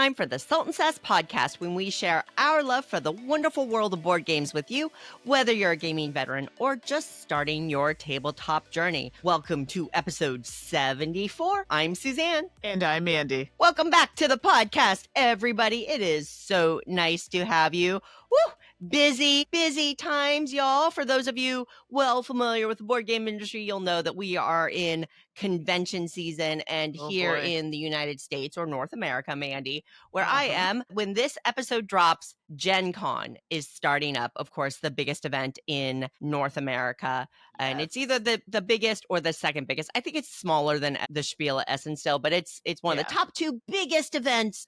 time for the Salt and Sass podcast, when we share our love for the wonderful world of board games with you, whether you're a gaming veteran or just starting your tabletop journey. Welcome to episode 74. I'm Suzanne. And I'm Mandi. Welcome back to the podcast, everybody. It is so nice to have you. Woo! Busy times, y'all. For those of you well familiar with the board game industry, you'll know that we are in convention season, and here in the United States or North America, Mandi, where I am, when this episode drops, Gen Con is starting up. Of course, the biggest event in North America, and it's either the biggest or the second biggest. I think it's smaller than the Spiel at Essen still, but it's one of the top two biggest events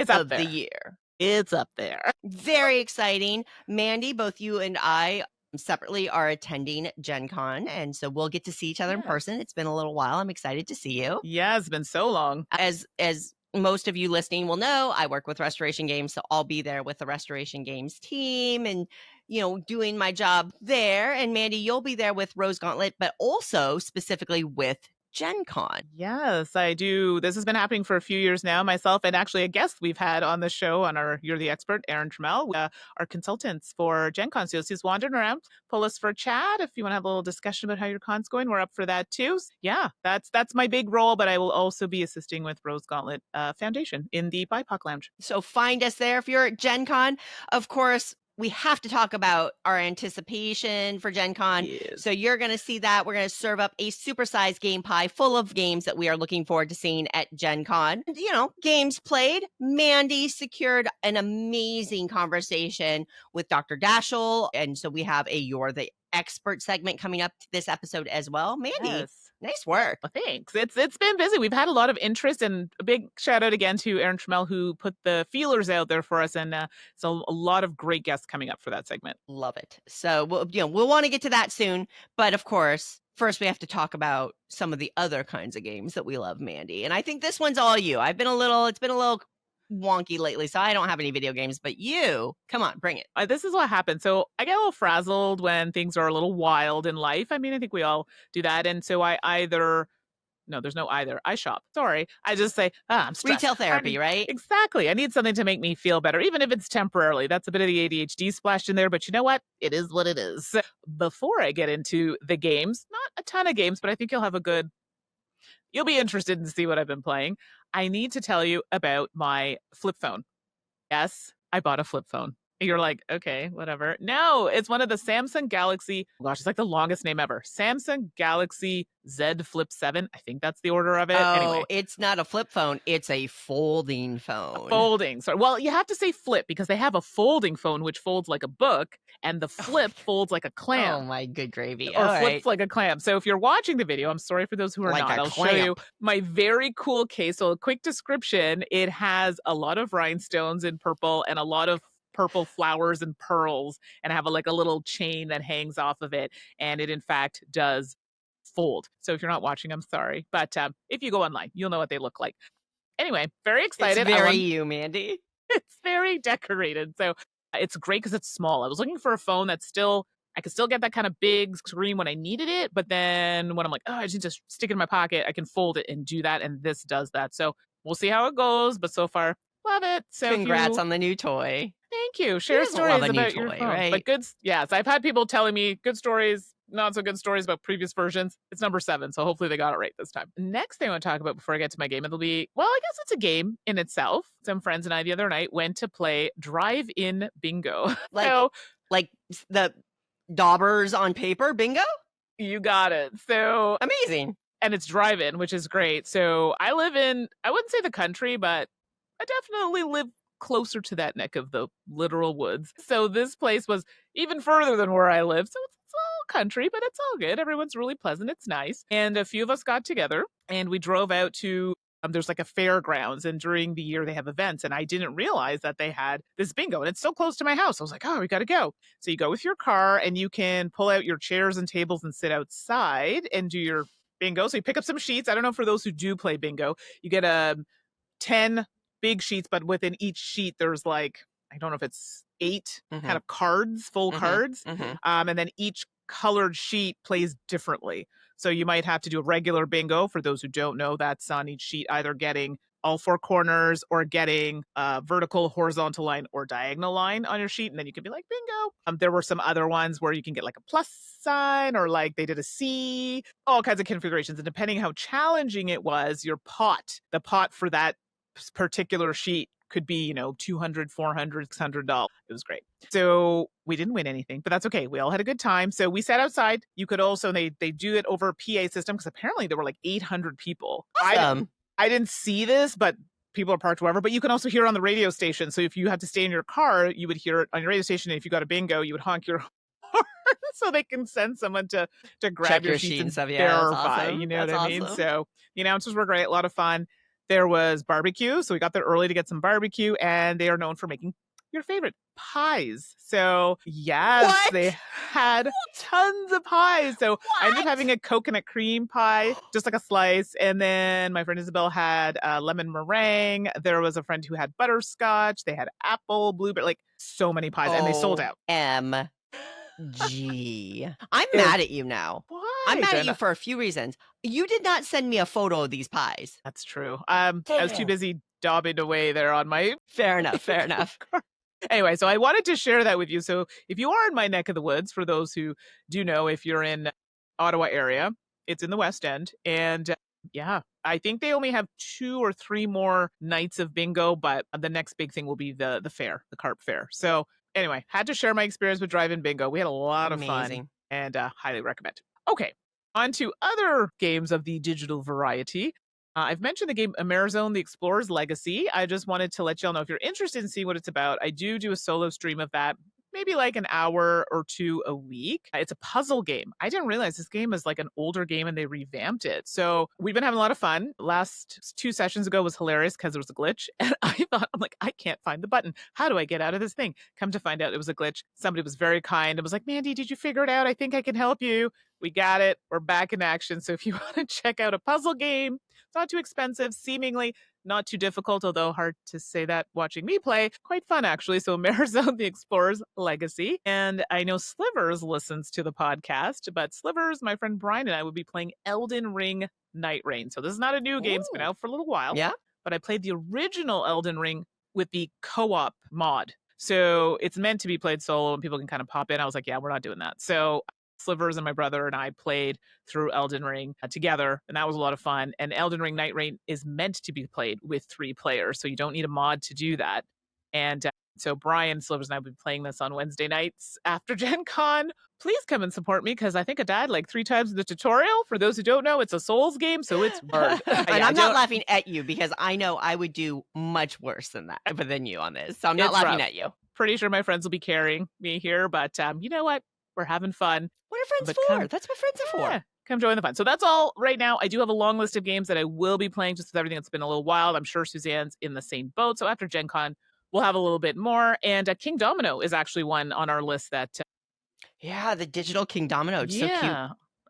of the year. It's up there. Very exciting. Mandi, both you and I separately are attending Gen Con, and so we'll get to see each other in person. It's been a little while. I'm excited to see you. Yeah, it's been so long. As most of you listening will know, I work with Restoration Games, so I'll be there with the Restoration Games team and, you know, doing my job there. And Mandi, you'll be there with Rose Gauntlet, but also specifically with Gen Con. Yes, I do. This has been happening for a few years now. Myself and actually a guest we've had on the show on our You're the Expert, Aaron Trammell, our consultants for Gen Con. So she's wandering around, pull us for a chat. If you want to have a little discussion about how your con's going, we're up for that too. Yeah, that's my big role, but I will also be assisting with Rose Gauntlet Foundation in the BIPOC Lounge. So find us there if you're at Gen Con. Of course, we have to talk about our anticipation for Gen Con. Yes. So you're going to see that. We're going to serve up a supersized game pie full of games that we are looking forward to seeing at Gen Con. You know, games played. Mandi secured an amazing conversation with Dr. Dashiell. And so we have a You're the Expert segment coming up this episode as well. Mandi, nice work. Well, thanks. It's been busy. We've had a lot of interest, and a big shout out again to Aaron Trammell, who put the feelers out there for us, and so a lot of great guests coming up for that segment. Love it. So we'll want to get to that soon, but of course, first we have to talk about some of the other kinds of games that we love, Mandi. And I think this one's all you. It's been a little wonky lately, so I don't have any video games, but you, come on, bring it. This is what happens. So I get a little frazzled when things are a little wild in life. I mean, I think we all do that. And so there's no either. I shop. Sorry. I just say, I'm stressed. Retail therapy, right? Exactly. I need something to make me feel better, even if it's temporarily. That's a bit of the ADHD splashed in there, but you know what? It is what it is. Before I get into the games, not a ton of games, but I think you'll be interested in see what I've been playing. I need to tell you about my flip phone. Yes, I bought a flip phone. You're like, okay, whatever. No, it's one of the Samsung Galaxy. Gosh, it's like the longest name ever. Samsung Galaxy Z Flip 7. I think that's the order of it. Oh, anyway. It's not a flip phone. It's a folding phone. Folding. Sorry. Well, you have to say flip because they have a folding phone which folds like a book, and the flip folds like a clam. Oh my good gravy. Or flips like a clam. So if you're watching the video, I'm sorry for those who are not. I'll show you my very cool case. So a quick description. It has a lot of rhinestones in purple and a lot of purple flowers and pearls, and I have a little chain that hangs off of it, and it in fact does fold. So if you're not watching, I'm sorry, but if you go online, you'll know what they look like. Anyway, very excited. It's very you, Mandi. It's very decorated, so it's great because it's small. I was looking for a phone that's I could still get that kind of big screen when I needed it, but then when I'm like, I just need to stick it in my pocket, I can fold it and do that, and this does that. So we'll see how it goes, but so far, love it. So congrats on the new toy. Thank you. Share stories about your phone. Right? But yes, I've had people telling me good stories, not so good stories about previous versions. It's number 7, so hopefully they got it right this time. Next thing I want to talk about before I get to my game, it'll be, I guess it's a game in itself. Some friends and I the other night went to play drive-in bingo. Like the daubers on paper bingo? You got it. So amazing. And it's drive-in, which is great. So I live in, I wouldn't say the country, but I definitely live closer to that neck of the literal woods. So this place was even further than where I live. So it's all country, but it's all good. Everyone's really pleasant. It's nice. And a few of us got together and we drove out to, there's like a fairgrounds, and during the year they have events. And I didn't realize that they had this bingo, and it's so close to my house. I was like, we got to go. So you go with your car and you can pull out your chairs and tables and sit outside and do your bingo. So you pick up some sheets. I don't know, for those who do play bingo, you get 10 big sheets, but within each sheet there's I don't know if it's 8 kind of cards, full cards. And then each colored sheet plays differently. So you might have to do a regular bingo. For those who don't know, that's on each sheet either getting all four corners or getting a vertical, horizontal line, or diagonal line on your sheet. And then you could be like, bingo. There were some other ones where you can get like a plus sign or like they did a C, all kinds of configurations. And depending how challenging it was, the pot for that particular sheet could be, $200, $400, $600. It was great. So we didn't win anything, but that's okay. We all had a good time. So we sat outside. You could also, they do it over a PA system because apparently there were like 800 people. Awesome. I didn't see this, but people are parked wherever. But you can also hear it on the radio station. So if you had to stay in your car, you would hear it on your radio station. And if you got a bingo, you would honk your horn so they can send someone to grab Check your your sheets sheet and and stuff. Yeah, that's verify. awesome. You know That's what I mean? awesome. So the announcers were great. A lot of fun. There was barbecue. So we got there early to get some barbecue. And they are known for making your favorite pies. So yes, What? they had tons of pies. So I ended up What? having a coconut cream pie, just like a slice. And then my friend Isabel had lemon meringue. There was a friend who had butterscotch. They had apple, blueberry, like so many pies, and they sold out. OMG. I'm mad at you now. Why? I'm mad at you for a few reasons. You did not send me a photo of these pies. That's true. I was too busy daubing away there on my... Fair enough. Fair enough. Anyway, so I wanted to share that with you. So if you are in my neck of the woods, for those who do know, if you're in Ottawa area, it's in the West End. And yeah, I think they only have 2 or 3 more nights of bingo, but the next big thing will be the fair, the carp fair. So anyway, had to share my experience with drive-in bingo. We had a lot of fun and highly recommend. Okay, on to other games of the digital variety. I've mentioned the game Amerizone, The Explorer's Legacy. I just wanted to let y'all know if you're interested in seeing what it's about. I do a solo stream of that, maybe like an hour or 2 a week. It's a puzzle game. I didn't realize this game is like an older game and they revamped it. So we've been having a lot of fun. Last 2 sessions ago was hilarious because there was a glitch. And I'm like, I can't find the button. How do I get out of this thing? Come to find out it was a glitch. Somebody was very kind and was like, Mandy, did you figure it out? I think I can help you. We got it. We're back in action. So if you want to check out a puzzle game, it's not too expensive, seemingly not too difficult, although hard to say that watching me play. Quite fun, actually. So Amerizone, The Explorer's Legacy. And I know Slivers listens to the podcast, but Slivers, my friend Brian, and I would be playing Elden Ring Night Reign. So this is not a new game. It's been out for a little while. Yeah. But I played the original Elden Ring with the co-op mod. So it's meant to be played solo and people can kind of pop in. I was like, yeah, we're not doing that. So Slivers and my brother and I played through Elden Ring together, and that was a lot of fun. And Elden Ring Night Reign is meant to be played with 3 players, so you don't need a mod to do that. And so Brian, Slivers, and I will be playing this on Wednesday nights after Gen Con. Please come and support me because I think I died like 3 times in the tutorial. For those who don't know, it's a Souls game, so it's hard. And I'm not laughing at you because I know I would do much worse than that, than you on this. So I'm not laughing at you. Pretty sure my friends will be carrying me here, but you know what? We're having fun. What are friends for? That's what friends are for. Come join the fun. So that's all right now. I do have a long list of games that I will be playing just with everything that's been a little wild. I'm sure Suzanne's in the same boat. So after Gen Con, we'll have a little bit more. And King Domino is actually one on our list that... yeah, the digital King Domino. It's so cute.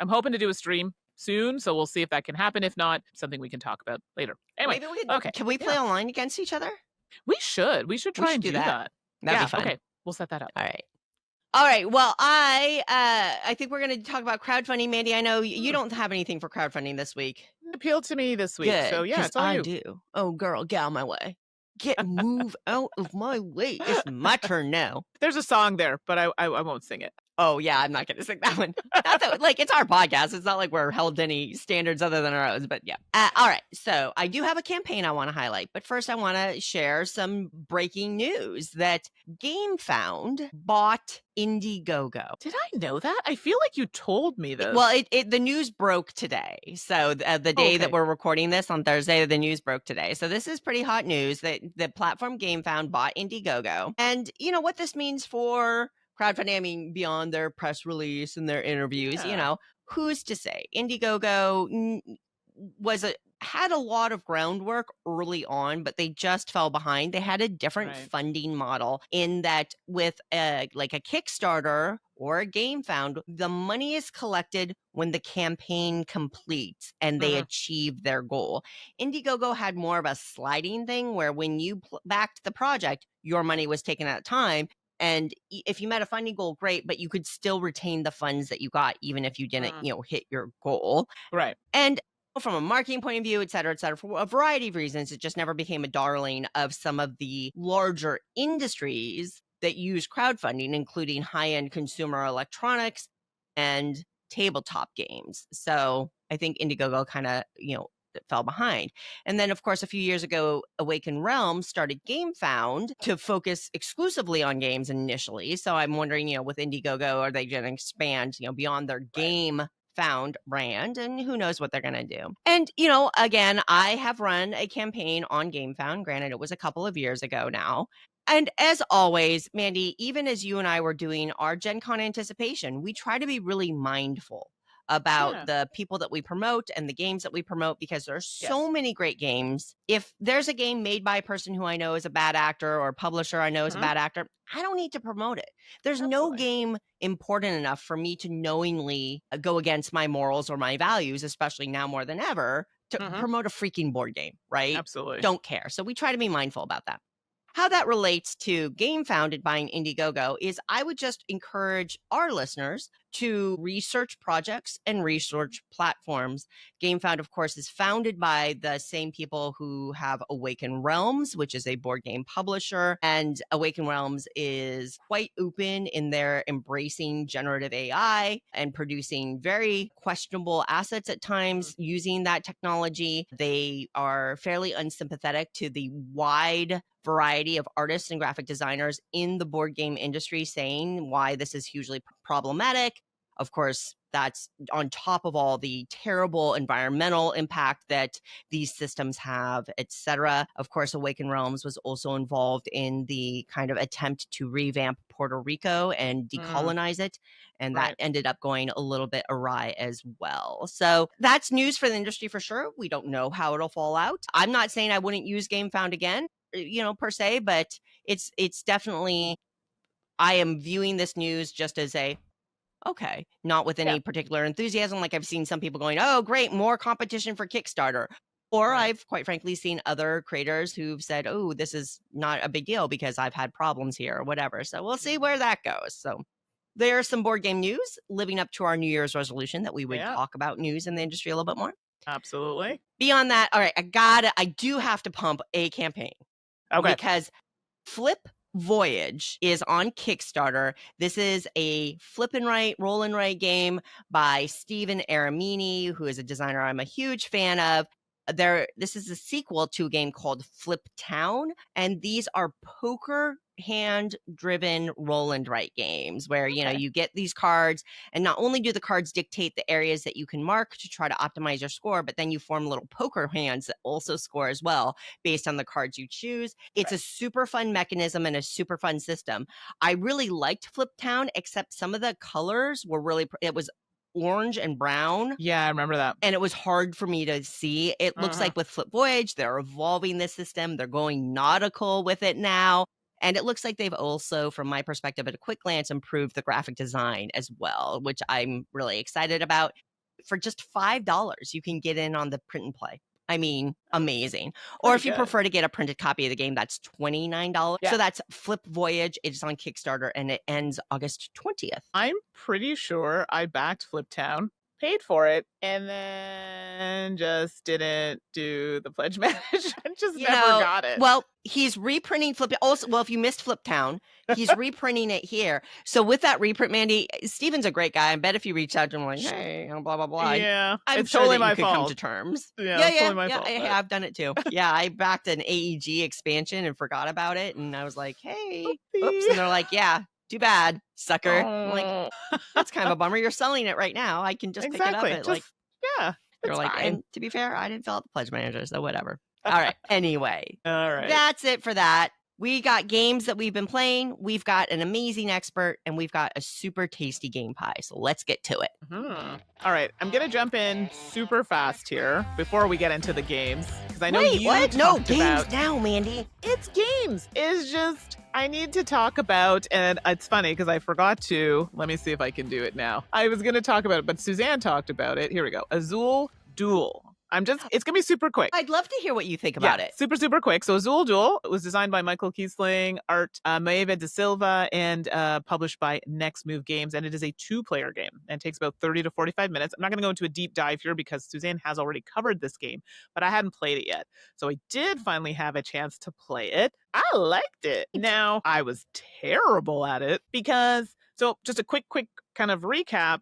I'm hoping to do a stream soon, so we'll see if that can happen. If not, something we can talk about later. Anyway, maybe we can, can we play online against each other? We should. We should try and do that. That'd be fun. Okay, we'll set that up. All right. Well, I think we're going to talk about crowdfunding. Mandy, I know you don't have anything for crowdfunding this week. It appealed to me this week. Good, so yeah, it's all I you. do. Oh, girl, get out of my way. Move out of my way. It's my turn now. There's a song there, but I won't sing it. Oh, yeah, I'm not going to sing that one. It's our podcast. It's not like we're held to any standards other than our own, but yeah. All right. So I do have a campaign I want to highlight, but first I want to share some breaking news that GameFound bought Indiegogo. Did I know that? I feel like you told me this. Well, the news broke today. So the day that we're recording this on Thursday, the news broke today. So this is pretty hot news that the platform GameFound bought Indiegogo. And you know what this means for crowdfunding, I mean, beyond their press release and their interviews, who's to say? Indiegogo had a lot of groundwork early on, but they just fell behind. They had a different funding model in that with a Kickstarter or a GameFound, the money is collected when the campaign completes and they achieve their goal. Indiegogo had more of a sliding thing where when you backed the project, your money was taken at a time. And if you met a funding goal, great, but you could still retain the funds that you got, even if you didn't, hit your goal. Right. And from a marketing point of view, et cetera, for a variety of reasons, it just never became a darling of some of the larger industries that use crowdfunding, including high-end consumer electronics and tabletop games. So I think Indiegogo kind of, fell behind. And then, of course, a few years ago, Awaken Realms started GameFound to focus exclusively on games initially. So I'm wondering, with Indiegogo, are they going to expand, beyond their GameFound brand? And who knows what they're going to do. And, again, I have run a campaign on GameFound. Granted, it was a couple of years ago now. And as always, Mandi, even as you and I were doing our Gen Con anticipation, we try to be really mindful about the people that we promote and the games that we promote, because there are so many great games. If there's a game made by a person who I know is a bad actor, or a publisher I know is a bad actor, I don't need to promote it. There's no game important enough for me to knowingly go against my morals or my values, especially now more than ever, to promote a freaking board game, right? Absolutely. Don't care. So we try to be mindful about that. How that relates to GameFound buying Indiegogo is I would just encourage our listeners to research projects and research platforms. GameFound, of course, is founded by the same people who have Awaken Realms, which is a board game publisher. And Awaken Realms is quite open in their embracing generative AI and producing very questionable assets at times using that technology. They are fairly unsympathetic to the wide variety of artists and graphic designers in the board game industry, saying why this is hugely problematic. Of course, that's on top of all the terrible environmental impact that these systems have, etc. Of course, Awaken Realms was also involved in the kind of attempt to revamp Puerto Rico and decolonize it. And that ended up going a little bit awry as well. So that's news for the industry for sure. We don't know how it'll fall out. I'm not saying I wouldn't use GameFound again, per se, but it's definitely, I am viewing this news just as okay, not with any particular enthusiasm. Like I've seen some people going, oh, great, more competition for Kickstarter. Or I've quite frankly seen other creators who've said, oh, this is not a big deal because I've had problems here or whatever. So we'll see where that goes. So there's some board game news living up to our New Year's resolution that we would talk about news in the industry a little bit more. Absolutely. Beyond that, all right, I do have to pump a campaign. Okay. Because Flip Voyage is on Kickstarter. This is a flip and write, roll and write game by Stephen Aramini, who is a designer I'm a huge fan of. This is a sequel to a game called Flip Town, and these are poker hand-driven roll and write games where, you get these cards, and not only do the cards dictate the areas that you can mark to try to optimize your score, but then you form little poker hands that also score as well based on the cards you choose. It's a super fun mechanism and a super fun system. I really liked Flip Town, except some of the colors were it was orange and brown. Yeah, I remember that. And it was hard for me to see. It looks like with Flip Voyage, they're evolving the system. They're going nautical with it now. And it looks like they've also, from my perspective at a quick glance, improved the graphic design as well, which I'm really excited about. For just $5, you can get in on the print and play. I mean, amazing. Or if you prefer to get a printed copy of the game, that's $29. So that's Flip Voyage. It's on Kickstarter and it ends August 20th. I'm pretty sure I backed Flip Town, paid for it, and then just didn't do the pledge management. Just never got it. Well, he's reprinting Flip. Also, well, if you missed Flip Town, he's reprinting it here. So with that reprint, Mandi, Steven's a great guy. I bet if you reached out to him like, hey, blah blah blah. Yeah, I'm it's sure totally that you my could fault. come to terms. Totally my fault. I've done it too. Yeah, I backed an AEG expansion and forgot about it, and I was like, hey, oops, and they're like, yeah. Too bad, sucker. I'm like, that's kind of a bummer. You're selling it right now. I can just pick it up at they're like, fine. And to be fair, I didn't fill out the pledge manager, so whatever. All right. Anyway. All right. That's it for that. We got games that we've been playing. We've got an amazing expert, and we've got a super tasty game pie. So let's get to it. All right. I'm going to jump in super fast here before we get into the games. Because I know what? No, games now, Mandi. It's games. It's just, I need to talk about, and it's funny because I forgot to, let me see if I can do it now. I was going to talk about it, but Suzanne talked about it. Here we go. Azul Duel. It's gonna be super quick. I'd love to hear what you think about it. Super, super quick. So Azul Duel was designed by Michael Kiesling, art Maeve de Silva, and published by Next Move Games. And it is a 2-player game and takes about 30 to 45 minutes. I'm not going to go into a deep dive here because Suzanne has already covered this game, but I hadn't played it yet. So I did finally have a chance to play it. I liked it. Now, I was terrible at it because, so just a quick kind of recap.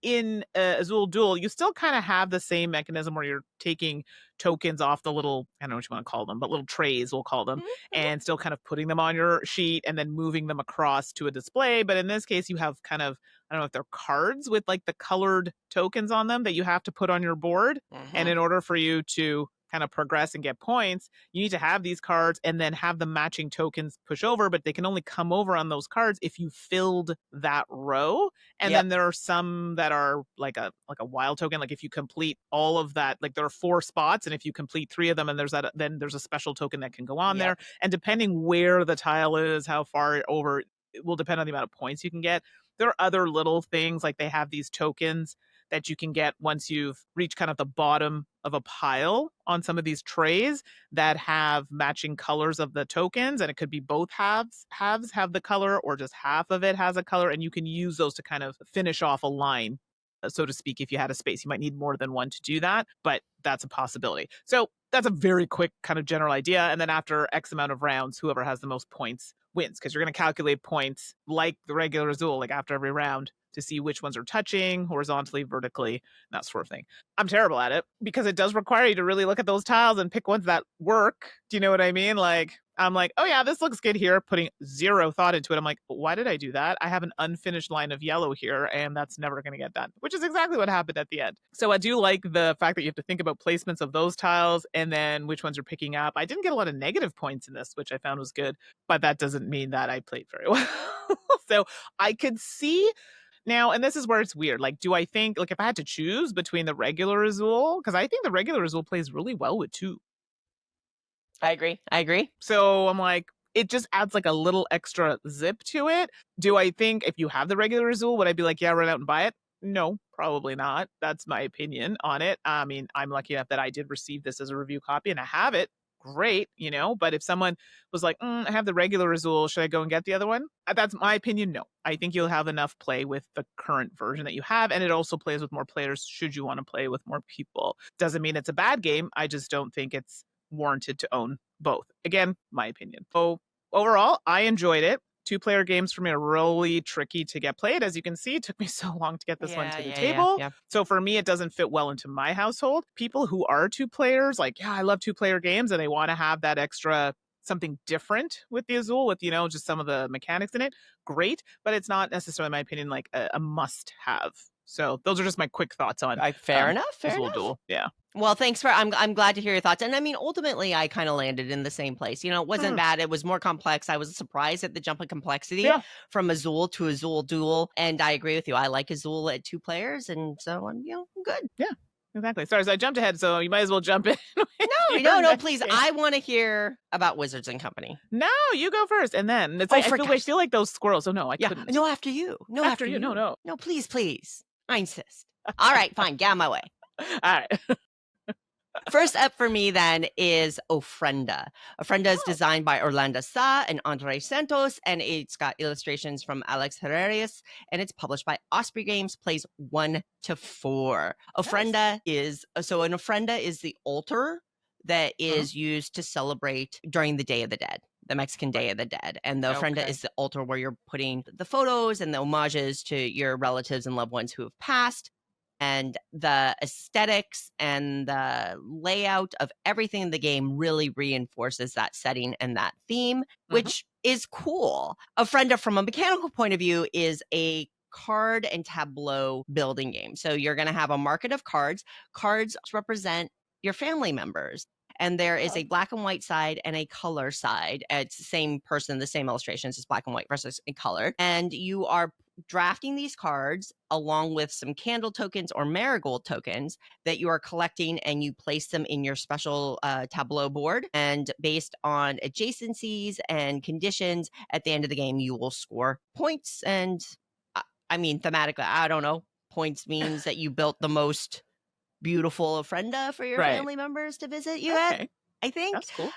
In Azul Duel, you still kind of have the same mechanism where you're taking tokens off the little, I don't know what you want to call them, but little trays, we'll call them, and still kind of putting them on your sheet and then moving them across to a display. But in this case, you have kind of, I don't know if they're cards with like the colored tokens on them that you have to put on your board. And in order for you to kind of progress and get points, you need to have these cards and then have the matching tokens push over, but they can only come over on those cards if you filled that row. And then there are some that are like a wild token. Like if you complete all of that, like there are 4 spots, and if you complete 3 of them, and then there's a special token that can go on there. And depending where the tile is, how far over, it will depend on the amount of points you can get. There are other little things, like they have these tokens that you can get once you've reached kind of the bottom of a pile on some of these trays that have matching colors of the tokens. And it could be both halves have the color, or just half of it has a color. And you can use those to kind of finish off a line, so to speak. If you had a space, you might need more than one to do that, but that's a possibility. So that's a very quick kind of general idea. And then after X amount of rounds, whoever has the most points wins, because you're going to calculate points like the regular Azul, like after every round, to see which ones are touching horizontally, vertically, that sort of thing. I'm terrible at it because it does require you to really look at those tiles and pick ones that work. Do you know what I mean? Like, I'm like, oh yeah, this looks good here, putting 0 thought into it. I'm like, why did I do that? I have an unfinished line of yellow here, and that's never going to get done, which is exactly what happened at the end. So I do like the fact that you have to think about placements of those tiles and then which ones are picking up. I didn't get a lot of negative points in this, which I found was good, but that doesn't mean that I played very well. So I could see now, and this is where it's weird. Like, do I think, like, if I had to choose between the regular Azul, because I think the regular Azul plays really well with 2. I agree. So I'm like, it just adds like a little extra zip to it. Do I think if you have the regular Azul, would I be like, yeah, run out and buy it? No, probably not. That's my opinion on it. I mean, I'm lucky enough that I did receive this as a review copy and I have it. Great, you know, but if someone was like, I have the regular Azul, should I go and get the other one? That's my opinion. No, I think you'll have enough play with the current version that you have. And it also plays with more players should you want to play with more people. Doesn't mean it's a bad game. I just don't think it's warranted to own both. Again, my opinion. So overall, I enjoyed it. 2-player games for me are really tricky to get played. As you can see, it took me so long to get this one to the table. So for me, it doesn't fit well into my household. People who are 2-players, like, yeah, I love 2-player games, and they want to have that extra something different with the Azul, with, you know, just some of the mechanics in it. Great, but it's not necessarily, in my opinion, like a must-have. So those are just my quick thoughts on fair enough. Azul Duel. Yeah. Well, thanks for, I'm glad to hear your thoughts. And I mean, ultimately, I kind of landed in the same place. You know, it wasn't bad. It was more complex. I was surprised at the jump in complexity from Azul to Azul Duel. And I agree with you. I like Azul at 2 players. And so, you know, I'm good. Yeah, exactly. Sorry, so I jumped ahead. So you might as well jump in. No, please. Game. I want to hear about Wizards and Company. No, you go first. And then it's like, I feel like those squirrels. So no, I couldn't. No, after you. No, after you. No. No, please. I insist. All right, fine. Get out of my way. All right. First up for me then is Ofrenda. Ofrenda is designed by Orlando Sa and Andre Santos, and it's got illustrations from Alex Herrerias, and it's published by Osprey Games, plays 1 to 4. Ofrenda is the altar that is used to celebrate during the Day of the Dead, the Mexican Day of the Dead. And the Ofrenda is the altar where you're putting the photos and the homages to your relatives and loved ones who have passed. And the aesthetics and the layout of everything in the game really reinforces that setting and that theme, which is cool. Ofrenda, from a mechanical point of view, is a card and tableau building game. So you're going to have a market of cards. Cards represent your family members. And there is a black and white side and a color side. It's the same person, the same illustrations, it's black and white versus in color. And you are drafting these cards along with some candle tokens or marigold tokens that you are collecting, and you place them in your special tableau board. And based on adjacencies and conditions, at the end of the game, you will score points. And I mean, thematically, I don't know, points means that you built the most beautiful Ofrenda for your Right. family members to visit you at, Okay. I think. That's cool.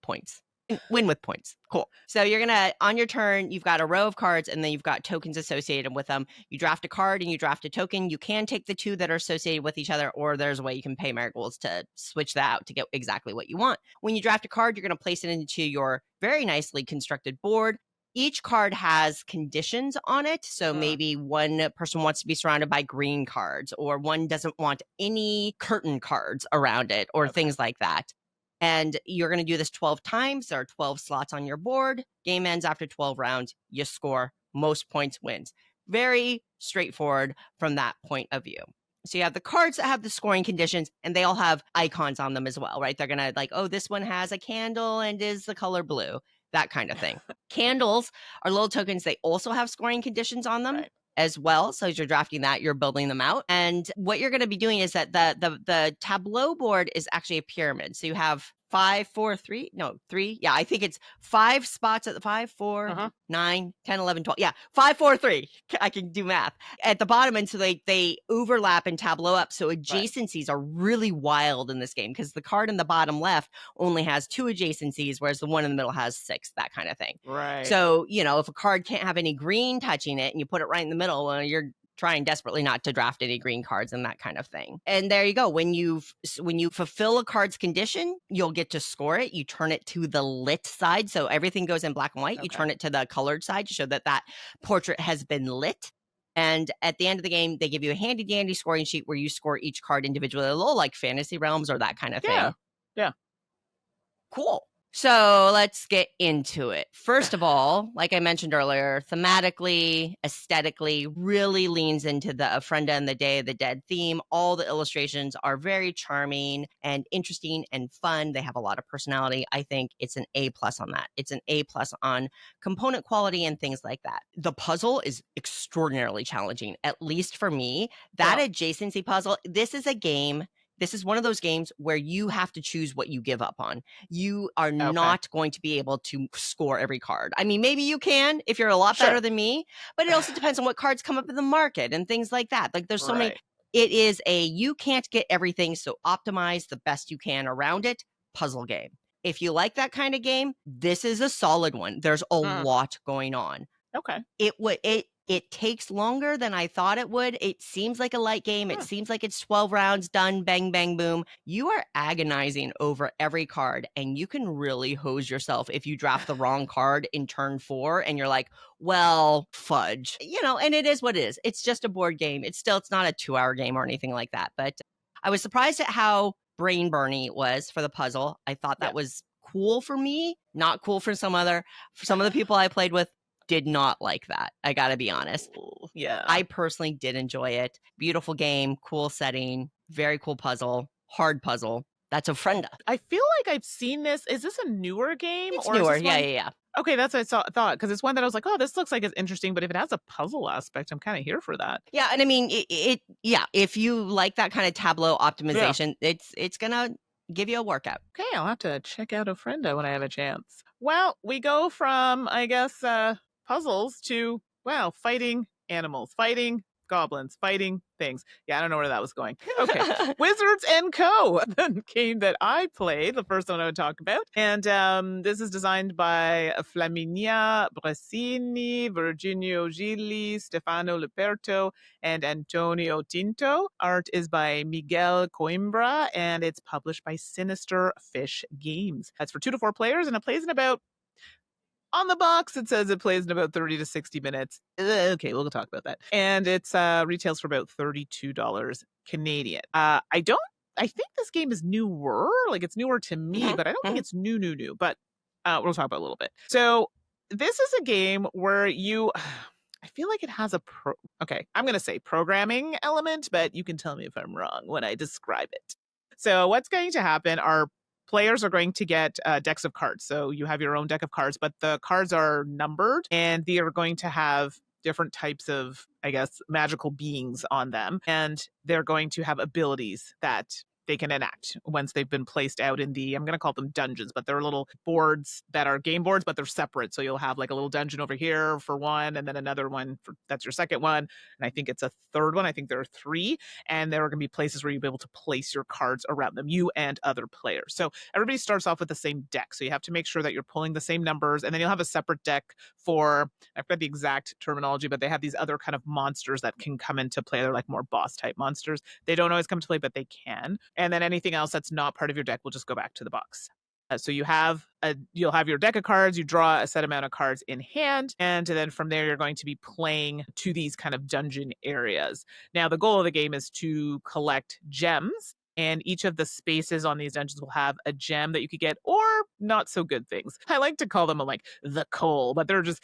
Points. Win with points. Cool. So you're going to, on your turn, you've got a row of cards and then you've got tokens associated with them. You draft a card and you draft a token. You can take the two that are associated with each other, or there's a way you can pay marigolds to switch that out to get exactly what you want. When you draft a card, you're going to place it into your very nicely constructed board. Each card has conditions on it. So maybe one person wants to be surrounded by green cards, or one doesn't want any curtain cards around it, or things like that. And you're going to do this 12 times. There are 12 slots on your board. Game ends after 12 rounds. You score. Most points wins. Very straightforward from that point of view. So you have the cards that have the scoring conditions, and they all have icons on them as well, right? They're going to like, oh, this one has a candle and is the color blue, that kind of thing. Candles are little tokens. They also have scoring conditions on them. As well. So as you're drafting that, you're building them out. And what you're going to be doing is that the tableau board is actually a pyramid. So you have 5, 4, 3. No, 3. Yeah, I think it's 5 spots at the 5, 4, 9, 10, 11, 12. Yeah, 5, 4, 3. I can do math. At the bottom, and so they overlap and tableau up. So adjacencies are really wild in this game because the card in the bottom left only has 2 adjacencies, whereas the one in the middle has 6, that kind of thing. Right. So, if a card can't have any green touching it and you put it right in the middle, well, you're trying desperately not to draft any green cards and that kind of thing. And there you go. When you fulfill a card's condition, you'll get to score it. You turn it to the lit side. So everything goes in black and white. You turn it to the colored side to show that portrait has been lit. And at the end of the game, they give you a handy dandy scoring sheet where you score each card individually, a little like Fantasy Realms or that kind of thing. Yeah. Cool. So let's get into it. First of all, like I mentioned earlier, thematically, aesthetically, really leans into the Ofrenda and the Day of the Dead theme. All the illustrations are very charming and interesting and fun. They have a lot of personality. I think it's an A+ on that. It's an A+ on component quality and things like that. The puzzle is extraordinarily challenging, at least for me. That adjacency puzzle, this is a game. This is one of those games where you have to choose what you give up on. You are not going to be able to score every card. I mean, maybe you can if you're a lot better than me, but it also depends on what cards come up in the market and things like that. Like there's so many. It is you can't get everything, so optimize the best you can around it puzzle game. If you like that kind of game, this is a solid one. There's a lot going on. Okay. It takes longer than I thought it would. It seems like a light game. It seems like it's 12 rounds done, bang, bang, boom. You are agonizing over every card, and you can really hose yourself if you draft the wrong card in turn 4 and you're like, well, fudge. And it is what it is. It's just a board game. It's not a 2-hour game or anything like that. But I was surprised at how brain burny it was for the puzzle. I thought that was cool for me, not cool for some of the people I played with. Did not like that. I gotta be honest. Yeah. I personally did enjoy it. Beautiful game, cool setting, very cool puzzle, hard puzzle. That's Ofrenda. I feel like I've seen this. Is this a newer game? It's newer. Yeah. Okay, that's what I thought, because it's one that I was like, oh, this looks like it's interesting, but if it has a puzzle aspect, I'm kind of here for that. Yeah, and I mean, if you like that kind of tableau optimization, it's gonna give you a workout. Okay, I'll have to check out Ofrenda when I have a chance. Well, we go from, I guess, puzzles to, fighting animals, fighting goblins, fighting things. Yeah, I don't know where that was going. Okay. Wizards and Co., the game that I played, the first one I would talk about. And this is designed by Flaminia Brasini, Virginio Gilli, Stefano Luperto, and Antonio Tinto. Art is by Miguel Coimbra, and it's published by Sinister Fish Games. That's for 2 to 4 players, and it plays in about... On the box, it says it plays in about 30 to 60 minutes. Okay, we'll talk about that. And it's retails for about $32 Canadian. I think this game is newer. Like, it's newer to me, but I don't think it's new. But we'll talk about it a little bit. So this is a game where I feel like it has I'm going to say programming element, but you can tell me if I'm wrong when I describe it. So what's going to happen are players are going to get decks of cards. So you have your own deck of cards, but the cards are numbered and they are going to have different types of, I guess, magical beings on them. And they're going to have abilities that they can enact once they've been placed out in the, I'm going to call them dungeons, but they're little boards that are game boards, but they're separate. So you'll have like a little dungeon over here for one, and then another one that's your second one. And I think it's a third one. I think there are 3, and there are going to be places where you'll be able to place your cards around them, you and other players. So everybody starts off with the same deck. So you have to make sure that you're pulling the same numbers, and then you'll have a separate deck for, I forgot the exact terminology, but they have these other kind of monsters that can come into play. They're like more boss type monsters. They don't always come to play, but they can. And then anything else that's not part of your deck will just go back to the box. So you'll have your deck of cards, you draw a set amount of cards in hand, and then from there you're going to be playing to these kind of dungeon areas. Now the goal of the game is to collect gems, and each of the spaces on these dungeons will have a gem that you could get, or not so good things. I like to call them like the coal, but they're gems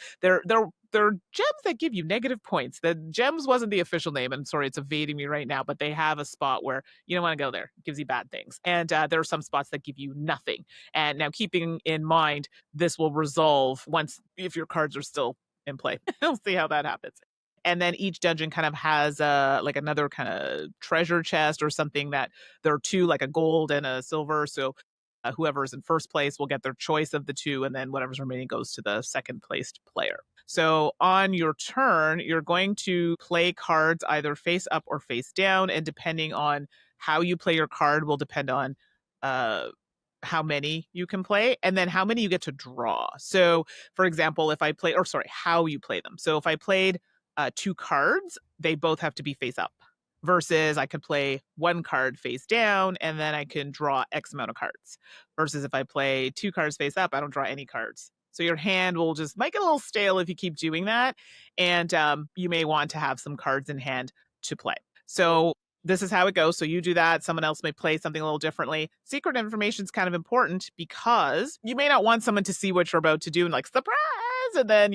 that give you negative points. The gems wasn't the official name, and sorry, it's evading me right now, but they have a spot where you don't want to go there. It gives you bad things. And there are some spots that give you nothing. And now keeping in mind, this will resolve if your cards are still in play. We'll see how that happens. And then each dungeon kind of has like another kind of treasure chest or something that there are 2, like a gold and a silver. So whoever is in first place will get their choice of the 2, and then whatever's remaining goes to the second placed player. So on your turn, you're going to play cards either face up or face down, and depending on how you play your card will depend on how many you can play, and then how many you get to draw. So for example, how you play them. So if I played 2 cards, they both have to be face up, versus I could play 1 card face down and then I can draw X amount of cards, versus if I play 2 cards face up, I don't draw any cards. So your hand will just might get a little stale if you keep doing that, and you may want to have some cards in hand to play. So this is how it goes. So you do that. Someone else may play something a little differently. Secret information is kind of important because you may not want someone to see what you're about to do and like, surprise! And then,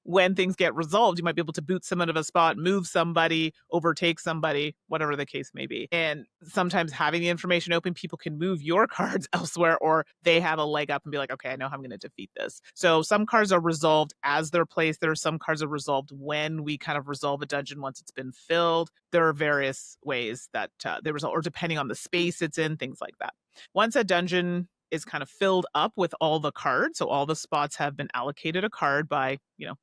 when things get resolved, you might be able to boot someone of a spot, move somebody, overtake somebody, whatever the case may be. And sometimes having the information open, people can move your cards elsewhere, or they have a leg up and be like, okay, I know how I'm going to defeat this. So some cards are resolved as they're placed. There are some cards are resolved when we kind of resolve a dungeon once it's been filled. There are various ways that they resolve, or depending on the space it's in, things like that. Once a dungeon is kind of filled up with all the cards, so all the spots have been allocated a card by,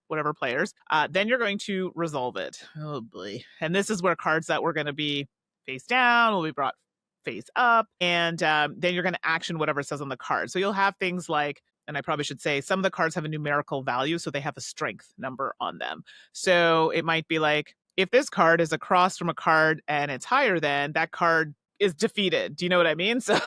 whatever players, then you're going to resolve it. Oh boy. And this is where cards that were going to be face down will be brought face up, and then you're going to action whatever it says on the card. So you'll have things like, and I probably should say, some of the cards have a numerical value, so they have a strength number on them. So it might be like, if this card is across from a card and it's higher than, that card is defeated. Do you know what I mean? So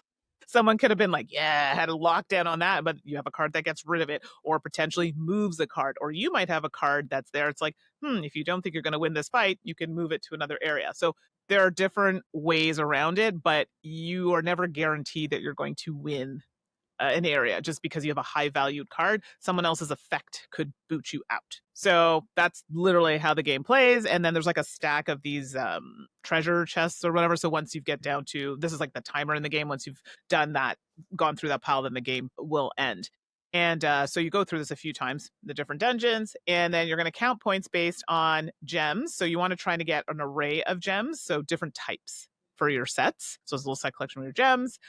someone could have been like, yeah, I had a lockdown on that, but you have a card that gets rid of it, or potentially moves a card. Or you might have a card that's there. It's like, if you don't think you're going to win this fight, you can move it to another area. So there are different ways around it, but you are never guaranteed that you're going to win an area just because you have a high valued card. Someone else's effect could boot you out. So that's literally how the game plays. And then there's like a stack of these treasure chests or whatever. So once you get down to, this is like the timer in the game. Once you've done that, gone through that pile, then the game will end. And so you go through this a few times, the different dungeons, and then you're going to count points based on gems. So you want to try to get an array of gems, so different types for your sets. So it's a little set collection of your gems.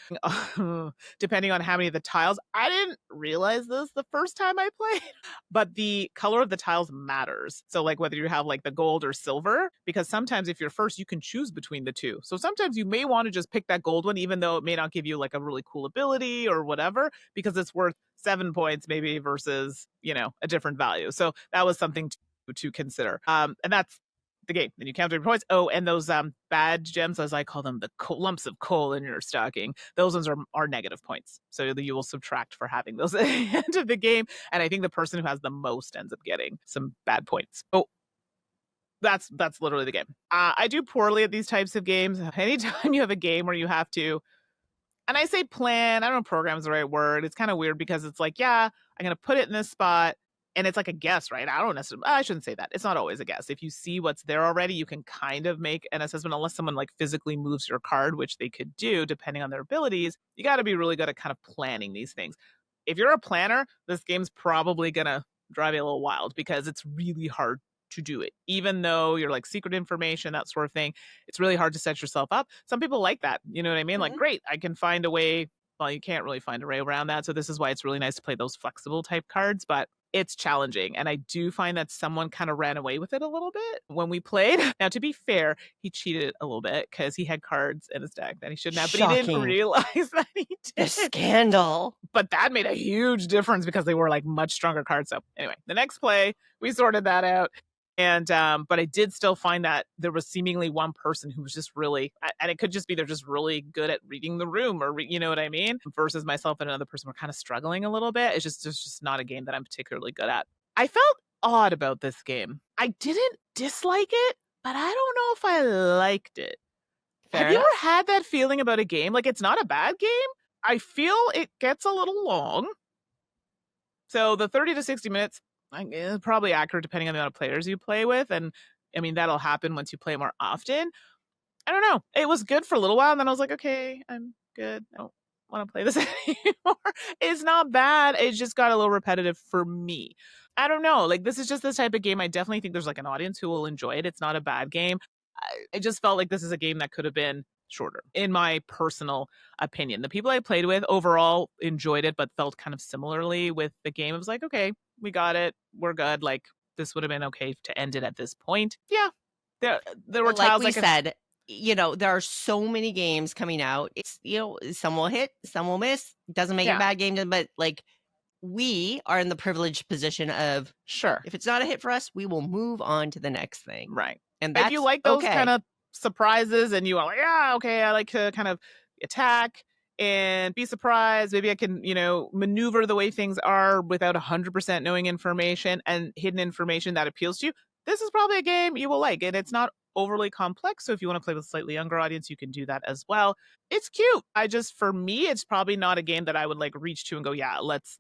Depending on how many of the tiles, I didn't realize this the first time I played, but the color of the tiles matters. So like whether you have like the gold or silver, because sometimes if you're first, you can choose between the 2. So sometimes you may want to just pick that gold one, even though it may not give you like a really cool ability or whatever, because it's worth 7 points maybe versus, a different value. So that was something to consider. And that's the game. Then you count your points. Oh, and those bad gems, as I call them, the lumps of coal in your stocking, those ones are negative points. So you will subtract for having those at the end of the game. And I think the person who has the most ends up getting some bad points. Oh, that's literally the game. I do poorly at these types of games. Anytime you have a game where you have to, and I say plan, I don't know if program is the right word. It's kind of weird because it's like, yeah, I'm going to put it in this spot. And it's like a guess, right? I shouldn't say that. It's not always a guess. If you see what's there already, you can kind of make an assessment, unless someone like physically moves your card, which they could do depending on their abilities. You got to be really good at kind of planning these things. If you're a planner, this game's probably going to drive you a little wild because it's really hard to do it, even though you're like secret information, that sort of thing. It's really hard to set yourself up. Some people like that. You know what I mean? Like, great, I can find a way. Well, you can't really find a way around that. So this is why it's really nice to play those flexible type cards, but it's challenging. And I do find that someone kind of ran away with it a little bit when we played. Now, to be fair, he cheated a little bit because he had cards in his deck that he shouldn't have, but he didn't realize that he did. The scandal. But that made a huge difference because they were like much stronger cards. So anyway, the next play, we sorted that out. And, but I did still find that there was seemingly one person who was just really, and it could just be they're just really good at reading the room or, you know what I mean? Versus myself and another person were kind of struggling a little bit. It's just not a game that I'm particularly good at. I felt odd about this game. I didn't dislike it, but I don't know if I liked it. Have you ever had that feeling about a game? Like, it's not a bad game. I feel it gets a little long. So the 30 to 60 minutes, probably accurate depending on the amount of players you play with. And I mean, that'll happen once you play more often. I don't know. It was good for a little while. And then I was like, okay, I'm good. I don't want to play this anymore. It's not bad. It just got a little repetitive for me. I don't know. Like, this is just this type of game. I definitely think there's like an audience who will enjoy it. It's not a bad game. I just felt like this is a game that could have been shorter, in my personal opinion. The people I played with overall enjoyed it, but felt kind of similarly with the game. It was like, okay, we got it. We're good. Like, this would have been okay to end it at this point. Yeah. There were tiles, like we said, you know, there are so many games coming out. It's, you know, some will hit, some will miss. Doesn't make it a bad game, but like, we are in the privileged position of, sure, if it's not a hit for us, we will move on to the next thing. Right. And that's if you like those kind of surprises and you are like, yeah, okay, I like to kind of attack and be surprised. Maybe I can, you know, maneuver the way things are without 100% knowing information and hidden information that appeals to you. This is probably a game you will like, and it's not overly complex. So if you want to play with a slightly younger audience, you can do that as well. It's cute. For me, it's probably not a game that I would like reach to and go, yeah, let's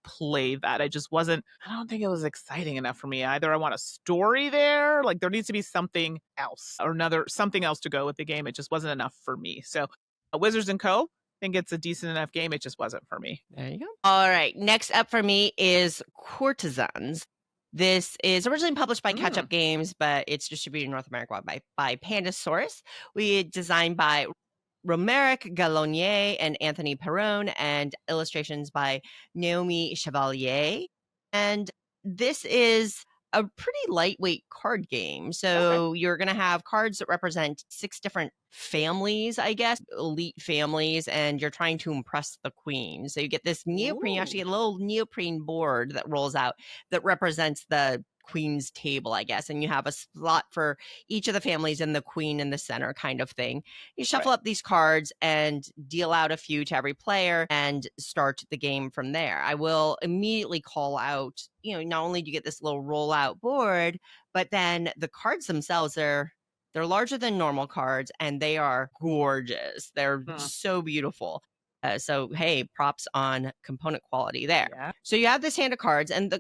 play that. I don't think it was exciting enough for me either. I want a story there. Like, there needs to be something else or something else to go with the game. It just wasn't enough for me. So Wizards & Co. I think it's a decent enough game. It just wasn't for me. There you go. All right. Next up for me is Courtisons. This is originally published by Catch Up Games, but it's distributed in North America by Pandasaurus. Designed by Romeric Gallonier and Anthony Perrone, and illustrations by Naomi Chevalier. And this is a pretty lightweight card game. So you're going to have cards that represent 6 different families, I guess, elite families, and you're trying to impress the queen. So you get this neoprene, you actually get a little neoprene board that rolls out that represents the queen's table, I guess, and you have a slot for each of the families and the queen in the center kind of thing. You shuffle up these cards and deal out a few to every player and start the game from there. I will immediately call out, you know, not only do you get this little rollout board, but then the cards themselves they're larger than normal cards and they are gorgeous. They're so beautiful. So, hey, props on component quality there. Yeah. So you have this hand of cards, and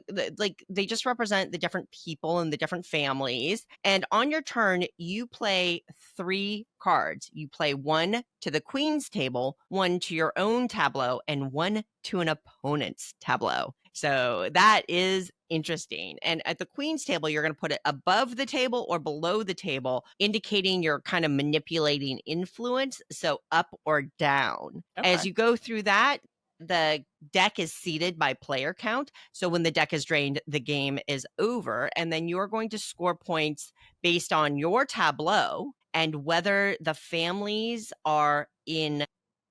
they just represent the different people and the different families. And on your turn, you play 3 cards. You play 1 to the queen's table, 1 to your own tableau, and 1 to an opponent's tableau. So that is interesting. And at the queen's table, you're going to put it above the table or below the table, indicating you're kind of manipulating influence. So up or down. Okay. As you go through that, the deck is seeded by player count. So when the deck is drained, the game is over. And then you're going to score points based on your tableau and whether the families are in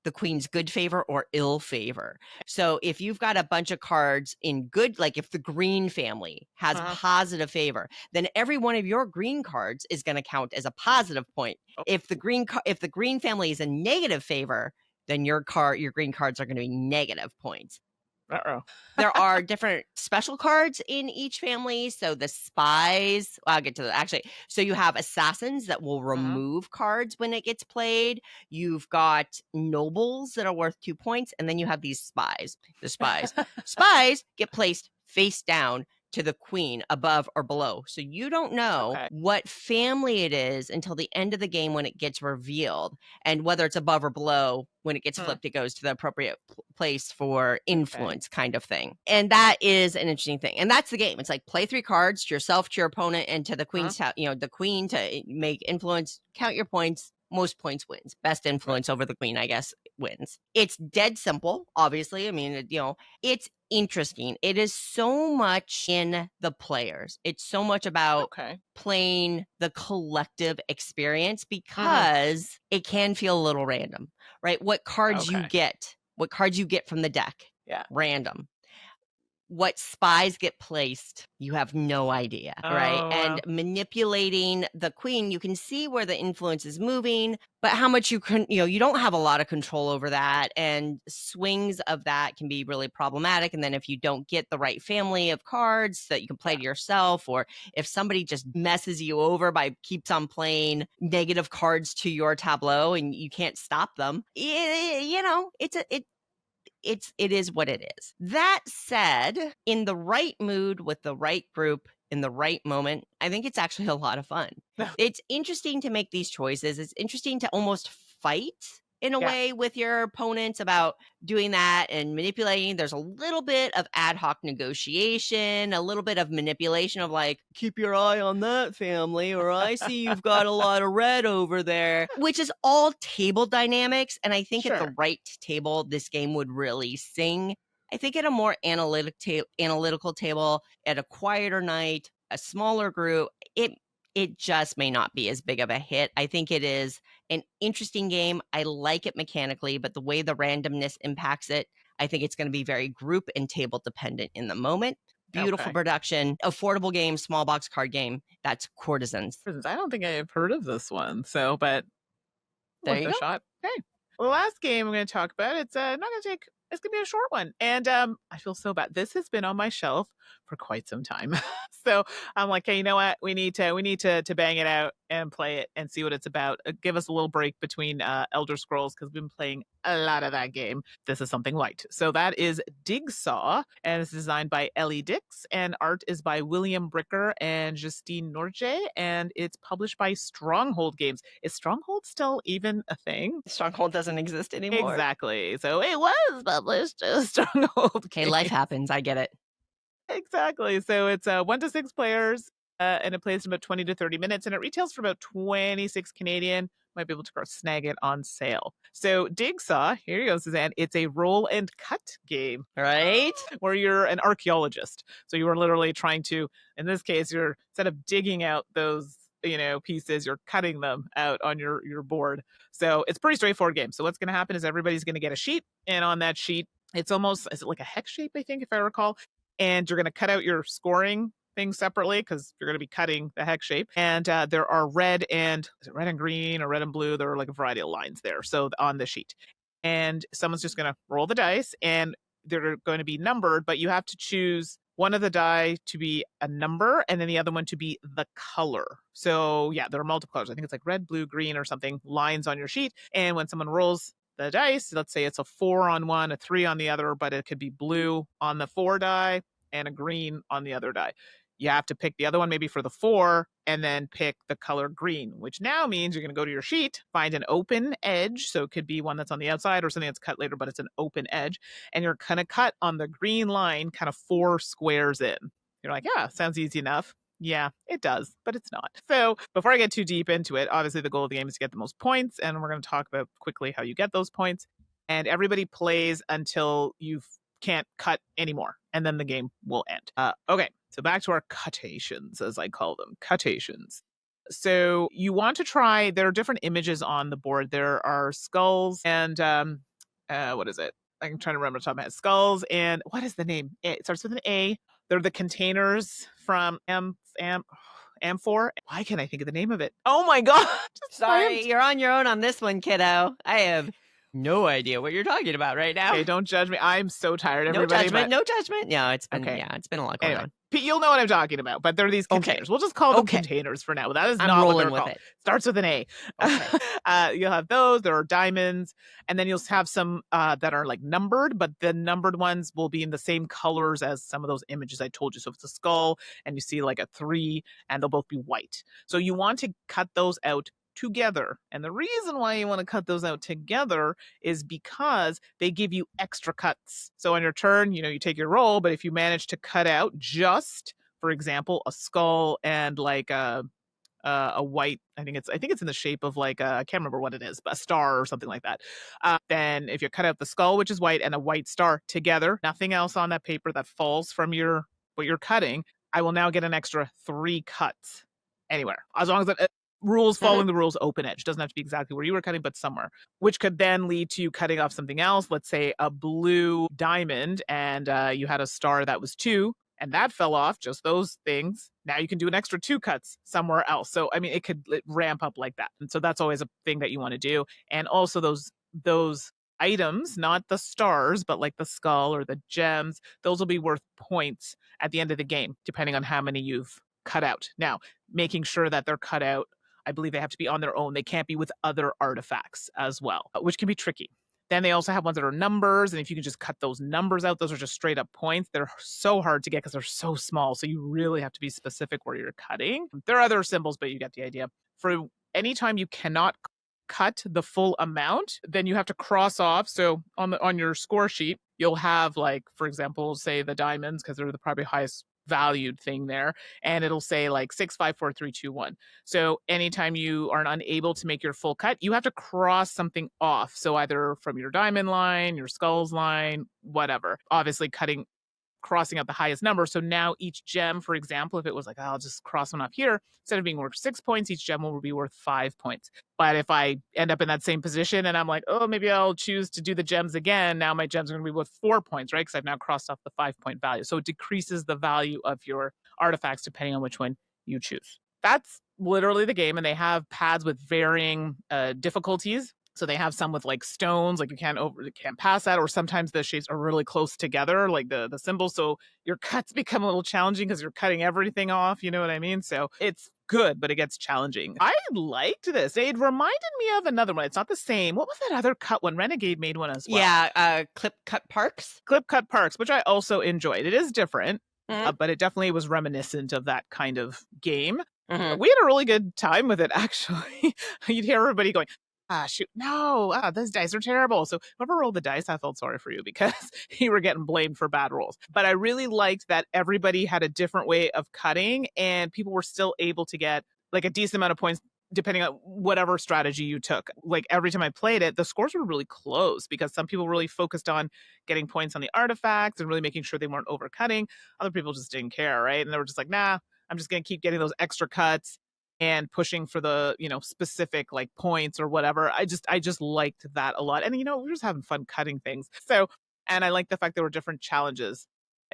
the queen's good favor or ill favor. So if you've got a bunch of cards in good, like if the green family has positive favor, then every one of your green cards is going to count as a positive point. If the green family is in negative favor, then your green cards are going to be negative points. There are different special cards in each family. So the spies, I'll get to that actually. So you have assassins that will remove cards when it gets played. You've got nobles that are worth 2 points. And then you have these spies. The spies. Spies get placed face down to the queen above or below. So you don't know Okay. what family it is until the end of the game when it gets revealed. And whether it's above or below, when it gets flipped, it goes to the appropriate place for influence kind of thing. And that is an interesting thing. And that's the game. It's like play 3 cards to yourself, to your opponent, and to the queen's, the queen to make influence, count your points. Most points wins. Best influence over the queen, I guess, wins. It's dead simple, obviously. I mean, it's interesting. It is so much in the players. It's so much about playing the collective experience because it can feel a little random, right? What cards you get from the deck, random. What spies get placed, you have no idea, right? And manipulating the queen, you can see where the influence is moving, but how much you can, you don't have a lot of control over that. And swings of that can be really problematic. And then if you don't get the right family of cards that you can play to yourself, or if somebody just messes you over by keeps on playing negative cards to your tableau and you can't stop them, it is what it is. That said, in the right mood with the right group in the right moment, I think it's actually a lot of fun. It's interesting to make these choices. It's interesting to almost fight in a way with your opponents about doing that and manipulating. There's a little bit of ad hoc negotiation, a little bit of manipulation of like, keep your eye on that family, or I see you've got a lot of red over there, which is all table dynamics. And I think at the right table, this game would really sing. I think at a more analytical table, at a quieter night, a smaller group, it just may not be as big of a hit. I think it is an interesting game. I like it mechanically, but the way the randomness impacts it, I think it's going to be very group and table dependent in the moment. Beautiful production, affordable game, small box card game. That's Courtisans. I don't think I have heard of this one. So, but there you go. Shot. Okay. Well, the last game I'm going to talk about, it's not going to take. It's going to be a short one. And I feel so bad. This has been on my shelf for quite some time. So I'm like, hey, you know what? We need to bang it out and play it and see what it's about. Give us a little break between Elder Scrolls, because we've been playing a lot of that game. This is something light. So that is DigSaw, and it's designed by Ellie Dix, and art is by William Bricker and Justine Norge, and it's published by Stronghold Games. Is Stronghold still even a thing? Stronghold doesn't exist anymore. Exactly. So it was published as Stronghold. Okay, life happens. I get it. Exactly. So it's 1 to 6 players, and it plays in about 20 to 30 minutes, and it retails for about 26 Canadian. Might be able to snag it on sale. So DigSaw, here you go, Suzanne. It's a roll and cut game, right? Where you're an archaeologist. So you are literally trying to, in this case, you're instead of digging out those pieces, you're cutting them out on your board. So it's a pretty straightforward game. So what's going to happen is everybody's going to get a sheet, and on that sheet, it's almost, is it like a hex shape, I think, if I recall. And you're going to cut out your scoring thing separately, because you're going to be cutting the hex shape. And there are red and green or red and blue. There are like a variety of lines there. So on the sheet, and someone's just going to roll the dice, and they're going to be numbered, but you have to choose one of the die to be a number, and then the other one to be the color. So yeah, there are multiple colors. I think it's like red, blue, green, or something, lines on your sheet. And when someone rolls the dice, let's say it's a 4 on one, a 3 on the other, but it could be blue on the 4 die and a green on the other die. You have to pick the other one maybe for the 4, and then pick the color green, which now means you're going to go to your sheet, find an open edge. So it could be one that's on the outside or something that's cut later, but it's an open edge. And you're going to cut on the green line kind of 4 squares in. You're like, yeah, sounds easy enough. Yeah, it does, but it's not. So before I get too deep into it, obviously the goal of the game is to get the most points, and we're going to talk about quickly how you get those points. And everybody plays until you can't cut anymore, and then the game will end. Okay, so back to our cutations, as I call them, cutations. So you want to try, there are different images on the board. There are skulls and, what is it? I'm trying to remember the top of my head. Skulls and, what is the name? It starts with an A. They're the containers from Am4. Why can't I think of the name of it? Oh my God. Sorry, you're on your own on this one, kiddo. I have No idea what you're talking about right now. Okay, don't judge me. I'm so tired, No everybody. judgment, no judgment. Yeah, it's been Okay. it's been a lot going Anyway, on. you'll know what I'm talking about, but they're these Okay. containers. We'll just call them Okay. containers for now. That is I'm not what rolling they're with called. it. Starts with an A. Okay. You'll have those. There are diamonds, and then you'll have some that are like numbered, but the numbered ones will be in the same colors as some of those images I told you. So if it's a skull and you see like a 3, and they'll both be white. So you want to cut those out together. And the reason why you want to cut those out together is because they give you extra cuts. So on your turn, you take your roll, but if you manage to cut out just, for example, a skull and like a white, I think it's in the shape of like I can't remember what it is, but a star or something like that. Then if you cut out the skull, which is white, and a white star together, nothing else on that paper that falls from what you're cutting, I will now get an extra 3 cuts anywhere, as long as it rules following the rules open edge. Doesn't have to be exactly where you were cutting, but somewhere, which could then lead to you cutting off something else. Let's say a blue diamond, and you had a star that was 2, and that fell off, just those things. Now you can do an extra 2 cuts somewhere else. So I mean, it could ramp up like that. And so that's always a thing that you want to do. And also those items, not the stars, but like the skull or the gems, those will be worth points at the end of the game, depending on how many you've cut out. Now, making sure that they're cut out, I believe they have to be on their own. They can't be with other artifacts as well, which can be tricky. Then they also have ones that are numbers, and if you can just cut those numbers out, those are just straight up points. They're so hard to get because they're so small, so you really have to be specific where you're cutting. There are other symbols, but you get the idea. For any time you cannot cut the full amount, then you have to cross off. So on your score sheet, you'll have, like, for example, say the diamonds, because they're the probably highest valued thing there, and it'll say like 6, 5, 4, 3, 2, 1. So anytime you are unable to make your full cut, you have to cross something off. So either from your diamond line, your skulls line, whatever. Obviously crossing out the highest number. So now each gem, for example, if it was like, I'll just cross one off here, instead of being worth 6 points, each gem will be worth 5 points. But if I end up in that same position and I'm like, oh, maybe I'll choose to do the gems again, now my gems are going to be worth 4 points, right? Because I've now crossed off the 5-point value. So it decreases the value of your artifacts depending on which one you choose. That's literally the game. And they have pads with varying difficulties. So they have some with like stones, like you can't pass that, or sometimes the shapes are really close together, like the symbols. So your cuts become a little challenging because you're cutting everything off. You know what I mean? So it's good, but it gets challenging. I liked this. It reminded me of another one. It's not the same. What was that other cut one? Renegade made one as well. Yeah, Clip Cut Parks. Clip Cut Parks, which I also enjoyed. It is different, but it definitely was reminiscent of that kind of game. We had a really good time with it, actually. You'd hear everybody going, shoot, no, those dice are terrible. So whoever rolled the dice, I felt sorry for you because you were getting blamed for bad rolls. But I really liked that everybody had a different way of cutting, and people were still able to get like a decent amount of points depending on whatever strategy you took. Like every time I played it, the scores were really close because some people really focused on getting points on the artifacts and really making sure they weren't overcutting. Other people just didn't care, right? And they were just like, nah, I'm just going to keep getting those extra cuts and pushing for the, specific like points or whatever. I just liked that a lot. And, we were just having fun cutting things. So, and I like the fact there were different challenges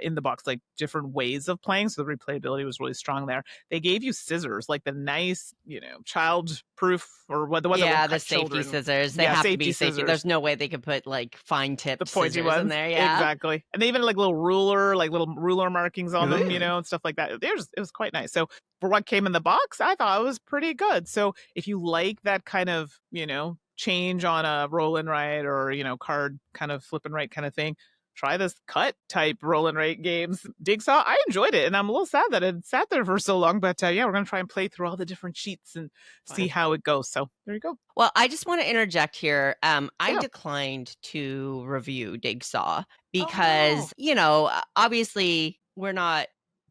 in the box, like different ways of playing. So the replayability was really strong there. They gave you scissors, like the nice, child proof or what the ones that the safety children. scissors. They have to be safety. Scissors. There's no way they could put like fine tip The pointy scissors ones in there. Yeah, exactly. And they even like little ruler markings on them, and stuff like that. It was quite nice. So for what came in the box, I thought it was pretty good. So if you like that kind of, change on a roll and write or, card kind of flip and write kind of thing, try this cut type roll and write games. DigSaw, I enjoyed it, and I'm a little sad that it sat there for so long. But we're gonna try and play through all the different sheets and see how it goes. So there you go. Well, I just want to interject here. I declined to review DigSaw because obviously we're not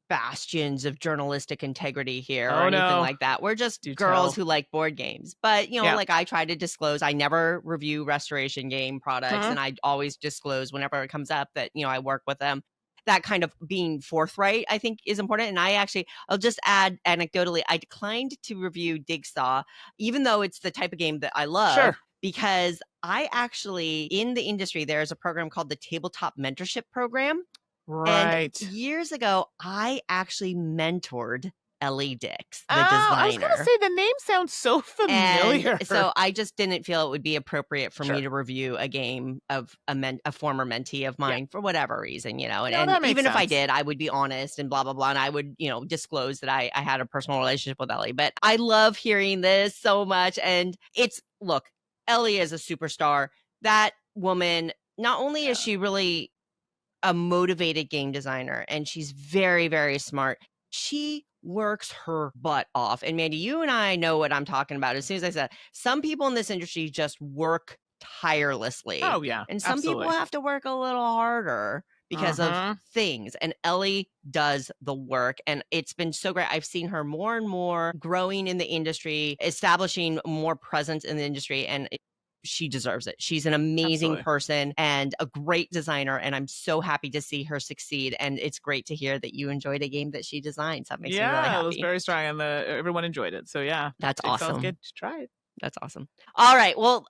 bastions of journalistic integrity here or anything like that. We're just girls who like board games. But, like I try to disclose, I never review restoration game products, and I always disclose whenever it comes up that, I work with them. That kind of being forthright, I think, is important. And I'll just add anecdotally, I declined to review DigSaw, even though it's the type of game that I love, because I actually, in the industry, there's a program called the Tabletop Mentorship Program. Right. And years ago, I actually mentored Ellie Dix, Oh, the I was going to designer. say the name sounds so familiar. And so I just didn't feel it would be appropriate for Sure. me to review a game of a former mentee of mine for whatever reason, you know. And, No, that makes even if I sense. did, I would be honest and blah, blah, blah. And I would, you know, disclose that I had a personal relationship with Ellie. But I love hearing this so much. And look, Ellie is a superstar. That woman, not only is she really a motivated game designer and she's very, very smart, she works her butt off. And Mandi, you and I know what I'm talking about. As soon as I said, some people in this industry just work tirelessly. Oh, yeah. And some people have to work a little harder because of things. And Ellie does the work. And it's been so great. I've seen her more and more growing in the industry, establishing more presence in the industry. And she deserves it. She's an amazing person and a great designer. And I'm so happy to see her succeed. And it's great to hear that you enjoyed a game that she designed. So that makes me really happy. Yeah, it was very strong and everyone enjoyed it. So yeah. That's awesome. Sounds good to try it. That's awesome. All right. Well,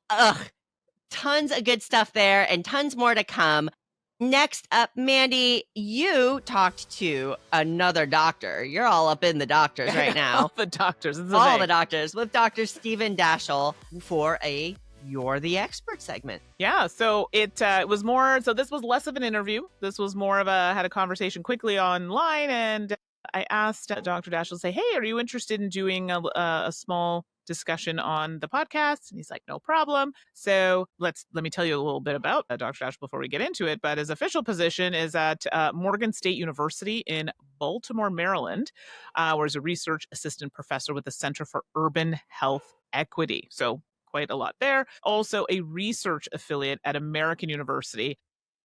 tons of good stuff there and tons more to come. Next up, Mandi, you talked to another doctor. You're all up in the doctors right now. All the doctors. All the doctors with Dr. Stephen Dashiell for a You're the Expert segment. Yeah, so it was more, so this was less of an interview. This was more of had a conversation quickly online, and I asked Dr. Dashiell, say, hey, are you interested in doing a small discussion on the podcast? And he's like, no problem. So let me tell you a little bit about Dr. Dashiell before we get into it. But his official position is at Morgan State University in Baltimore, Maryland, where he's a research assistant professor with the Center for Urban Health Equity. So quite a lot there. Also a research affiliate at American University,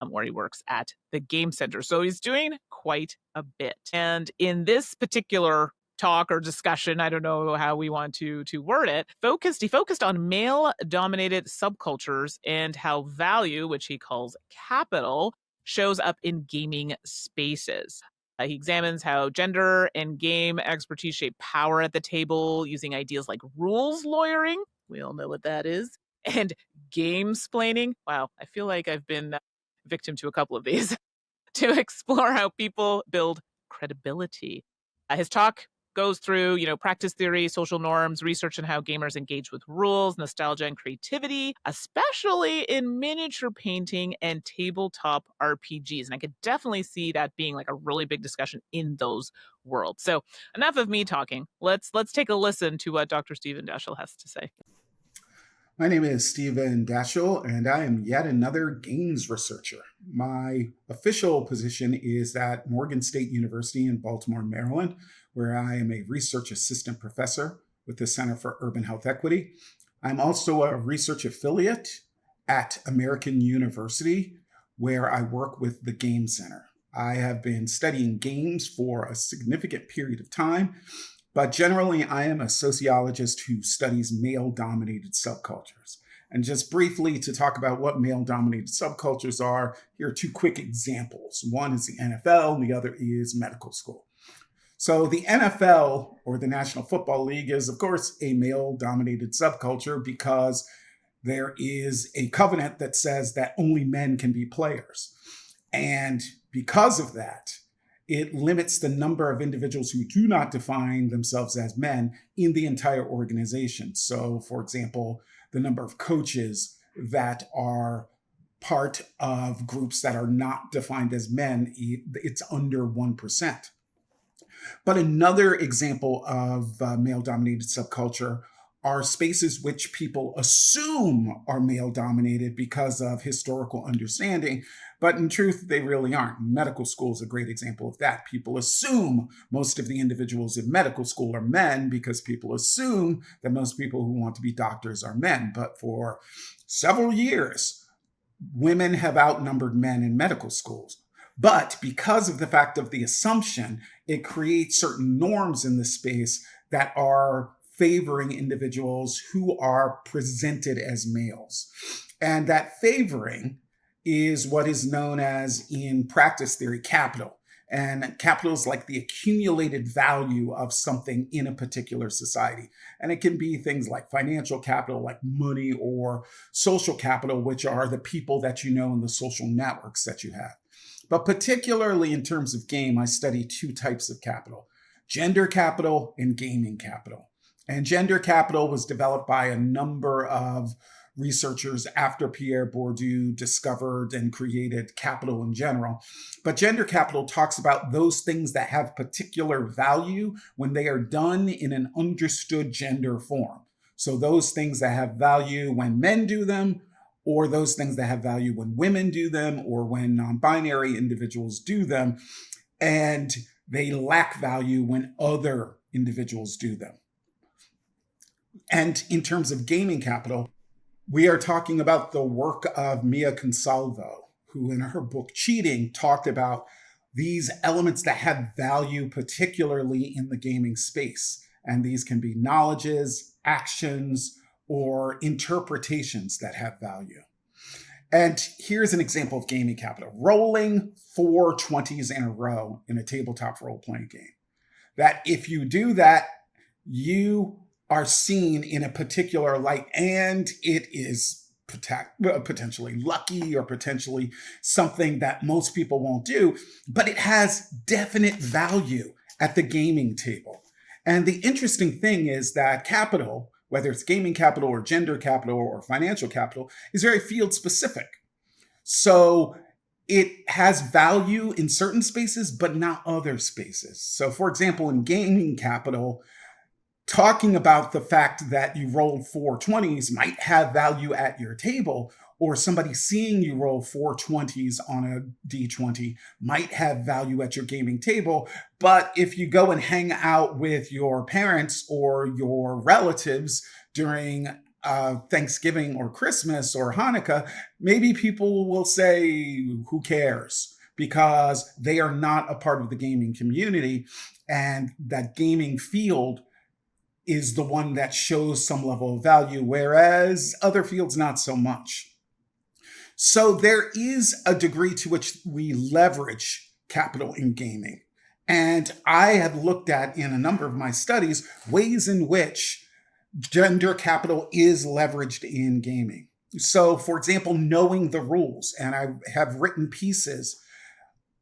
where he works at the Game Center. So he's doing quite a bit. And in this particular talk or discussion, I don't know how we want to word it, he focused on male-dominated subcultures and how value, which he calls capital, shows up in gaming spaces. He examines how gender and game expertise shape power at the table using ideas like rules lawyering. We all know what that is. And game-splaining. Wow, I feel like I've been victim to a couple of these. To explore how people build credibility. His talk goes through, practice theory, social norms, research on how gamers engage with rules, nostalgia, and creativity, especially in miniature painting and tabletop RPGs. And I could definitely see that being like a really big discussion in those worlds. So enough of me talking. Let's take a listen to what Dr. Stephen Dashiell has to say. My name is Stephen Dashiell, and I am yet another games researcher. My official position is at Morgan State University in Baltimore, Maryland, where I am a research assistant professor with the Center for Urban Health Equity. I'm also a research affiliate at American University, where I work with the Game Center. I have been studying games for a significant period of time, but generally, I am a sociologist who studies male-dominated subcultures. And just briefly to talk about what male-dominated subcultures are, here are two quick examples. One is the NFL, and the other is medical school. So the NFL, or the National Football League, is, of course, a male-dominated subculture because there is a covenant that says that only men can be players. And because of that, it limits the number of individuals who do not define themselves as men in the entire organization. So, for example, the number of coaches that are part of groups that are not defined as men, it's under 1%. But another example of male-dominated subculture are spaces which people assume are male-dominated because of historical understanding, but in truth, they really aren't. Medical school is a great example of that. People assume most of the individuals in medical school are men because people assume that most people who want to be doctors are men. But for several years, women have outnumbered men in medical schools. But because of the fact of the assumption, it creates certain norms in the space that are favoring individuals who are presented as males. And that favoring is what is known as, in practice theory, capital. And capital is like the accumulated value of something in a particular society. And it can be things like financial capital, like money, or social capital, which are the people that you know and the social networks that you have. But particularly in terms of game, I study two types of capital. gender capital and gaming capital. And gender capital was developed by a number of researchers after Pierre Bourdieu discovered and created capital in general. But gender capital talks about those things that have particular value when they are done in an understood gender form. So those things that have value when men do them, or those things that have value when women do them, or when non-binary individuals do them, and they lack value when other individuals do them. And in terms of gaming capital, we are talking about the work of Mia Consalvo, who in her book Cheating talked about these elements that have value, particularly in the gaming space. And these can be knowledges, actions, or interpretations that have value. And here's an example of gaming capital. Rolling 4 20s in a row in a tabletop role-playing game. That if you do that, you are seen in a particular light, and it is potentially lucky or potentially something that most people won't do, but it has definite value at the gaming table. And the interesting thing is that capital, whether it's gaming capital or gender capital or financial capital, is very field specific. So it has value in certain spaces, but not other spaces. So for example, in gaming capital, talking about the fact that you rolled 4 20s might have value at your table, or somebody seeing you roll 4 20s on a D20 might have value at your gaming table. But if you go and hang out with your parents or your relatives during Thanksgiving or Christmas or Hanukkah, maybe people will say, who cares? Because they are not a part of the gaming community, and that gaming field is the one that shows some level of value, whereas other fields not so much. So there is a degree to which we leverage capital in gaming. And I have looked at in a number of my studies ways in which gender capital is leveraged in gaming. So for example, knowing the rules, and I have written pieces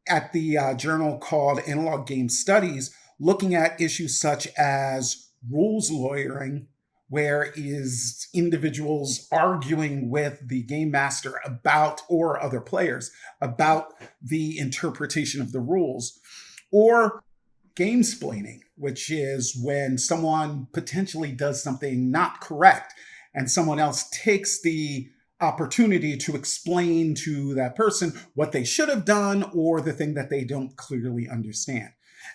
at the journal called Analog Game Studies, looking at issues such as rules lawyering, where is individuals arguing with the game master about, or other players, about the interpretation of the rules, or game splaining, which is when someone potentially does something not correct and someone else takes the opportunity to explain to that person what they should have done or the thing that they don't clearly understand.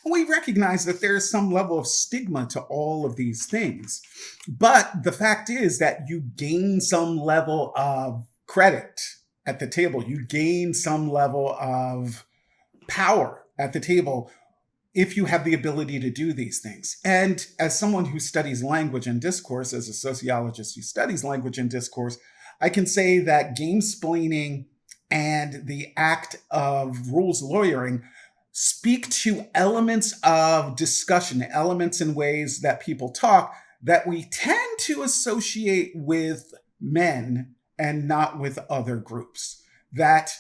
And we recognize that there is some level of stigma to all of these things. But the fact is that you gain some level of credit at the table. You gain some level of power at the table if you have the ability to do these things. And as someone who studies language and discourse, as a sociologist who studies language and discourse, I can say that game splaining and the act of rules lawyering speak to elements of discussion, elements in ways that people talk that we tend to associate with men and not with other groups. That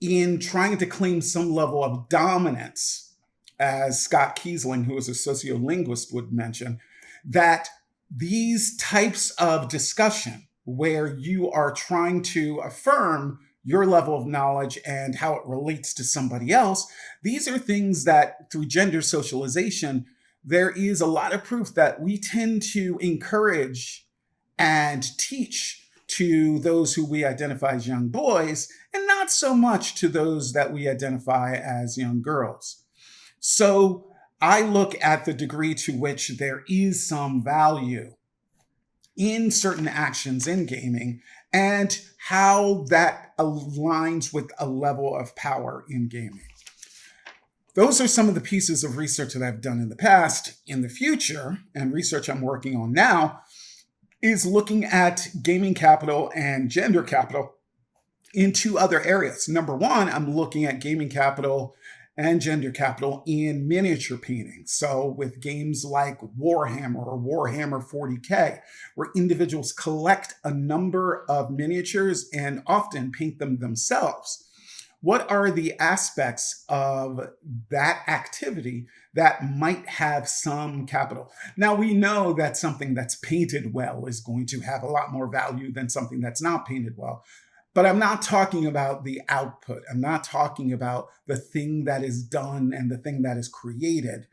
in trying to claim some level of dominance, as Scott Kiesling, who is a sociolinguist, would mention, that these types of discussion where you are trying to affirm your level of knowledge and how it relates to somebody else, these are things that through gender socialization, there is a lot of proof that we tend to encourage and teach to those who we identify as young boys, and not so much to those that we identify as young girls. So I look at the degree to which there is some value in certain actions in gaming and how that aligns with a level of power in gaming. Those are some of the pieces of research that I've done in the past. In the future, and research I'm working on now, is looking at gaming capital and gender capital in 2 other areas. Number 1, I'm looking at gaming capital and gender capital in miniature painting. So with games like Warhammer or Warhammer 40K, where individuals collect a number of miniatures and often paint them themselves. What are the aspects of that activity that might have some capital? Now, we know that something that's painted well is going to have a lot more value than something that's not painted well. But I'm not talking about the output. I'm not talking about the thing that is done and the thing that is created.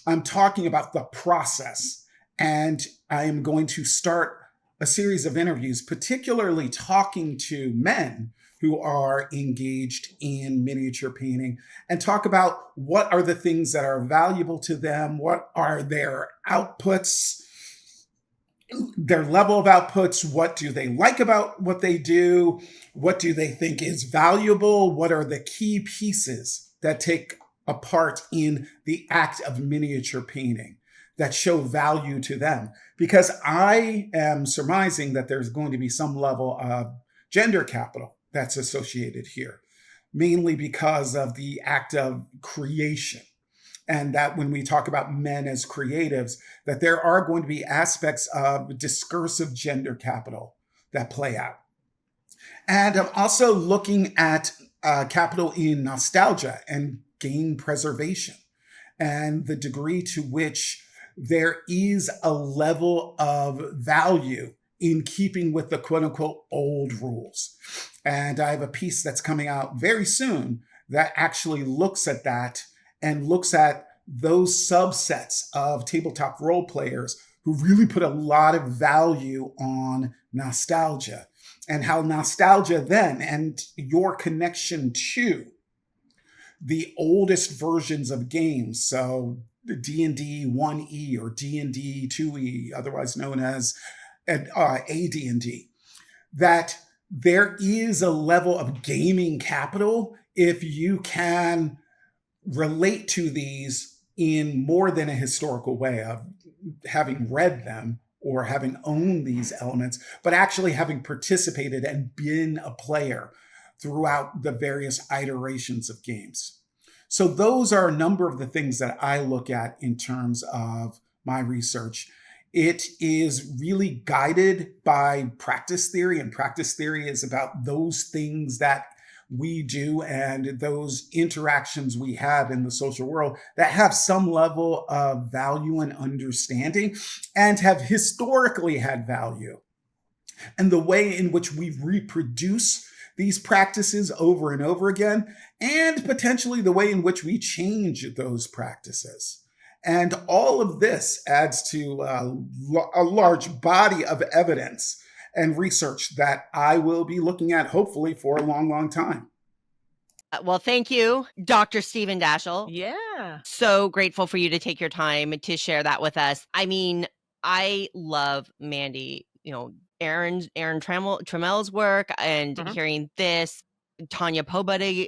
I'm talking about the process. And I am going to start a series of interviews, particularly talking to men who are engaged in miniature painting, and talk about what are the things that are valuable to them, what are their outputs, their level of outputs, what do they like about what they do, what do they think is valuable, what are the key pieces that take a part in the act of miniature painting that show value to them. Because I am surmising that there's going to be some level of gender capital that's associated here, mainly because of the act of creation. And that when we talk about men as creatives, that there are going to be aspects of discursive gender capital that play out. And I'm also looking at capital in nostalgia and game preservation, and the degree to which there is a level of value in keeping with the quote unquote old rules. And I have a piece that's coming out very soon that actually looks at that and looks at those subsets of tabletop role players who really put a lot of value on nostalgia, and how nostalgia then and your connection to the oldest versions of games, so D&D 1E or D&D 2E, otherwise known as AD&D, that there is a level of gaming capital if you can relate to these in more than a historical way of having read them or having owned these elements, but actually having participated and been a player throughout the various iterations of games. So those are a number of the things that I look at in terms of my research. It is really guided by practice theory, and practice theory is about those things that we do and those interactions we have in the social world that have some level of value and understanding and have historically had value. And the way in which we reproduce these practices over and over again, and potentially the way in which we change those practices. And all of this adds to a large body of evidence and research that I will be looking at hopefully for a long, long time. Well, thank you, Dr. Stephen Dashiell. Yeah. So grateful for you to take your time to share that with us. I mean, I love Mandi, Aaron Trammell's work, and hearing this, Tanya Pobada's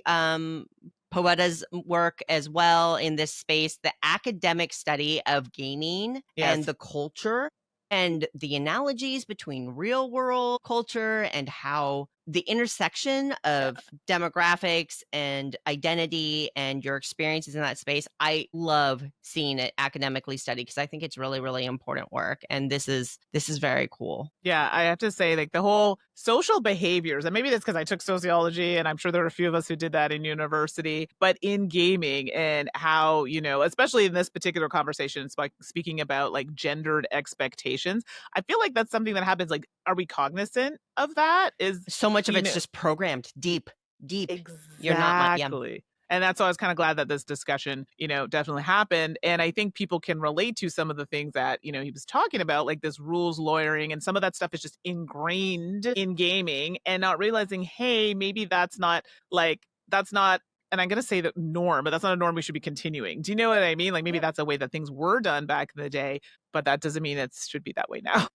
work as well in this space, the academic study of gaming and the culture and the analogies between real world culture and how the intersection of demographics and identity and your experiences in that space. I love seeing it academically studied because I think it's really, really important work. And this is very cool. Yeah, I have to say, like, the whole social behaviors, and maybe that's because I took sociology, and I'm sure there were a few of us who did that in university, but in gaming and how, especially in this particular conversation, it's like speaking about like gendered expectations. I feel like that's something that happens. Like, are we cognizant of that? Is so much of it's just programmed deep. Exactly. You're not like, And that's why I was kind of glad that this discussion, definitely happened. And I think people can relate to some of the things that, he was talking about, like this rules lawyering, and some of that stuff is just ingrained in gaming and not realizing, hey, maybe that's not, and I'm going to say the norm, but that's not a norm we should be continuing. Do you know what I mean? Like, maybe that's a way that things were done back in the day, but that doesn't mean it should be that way now.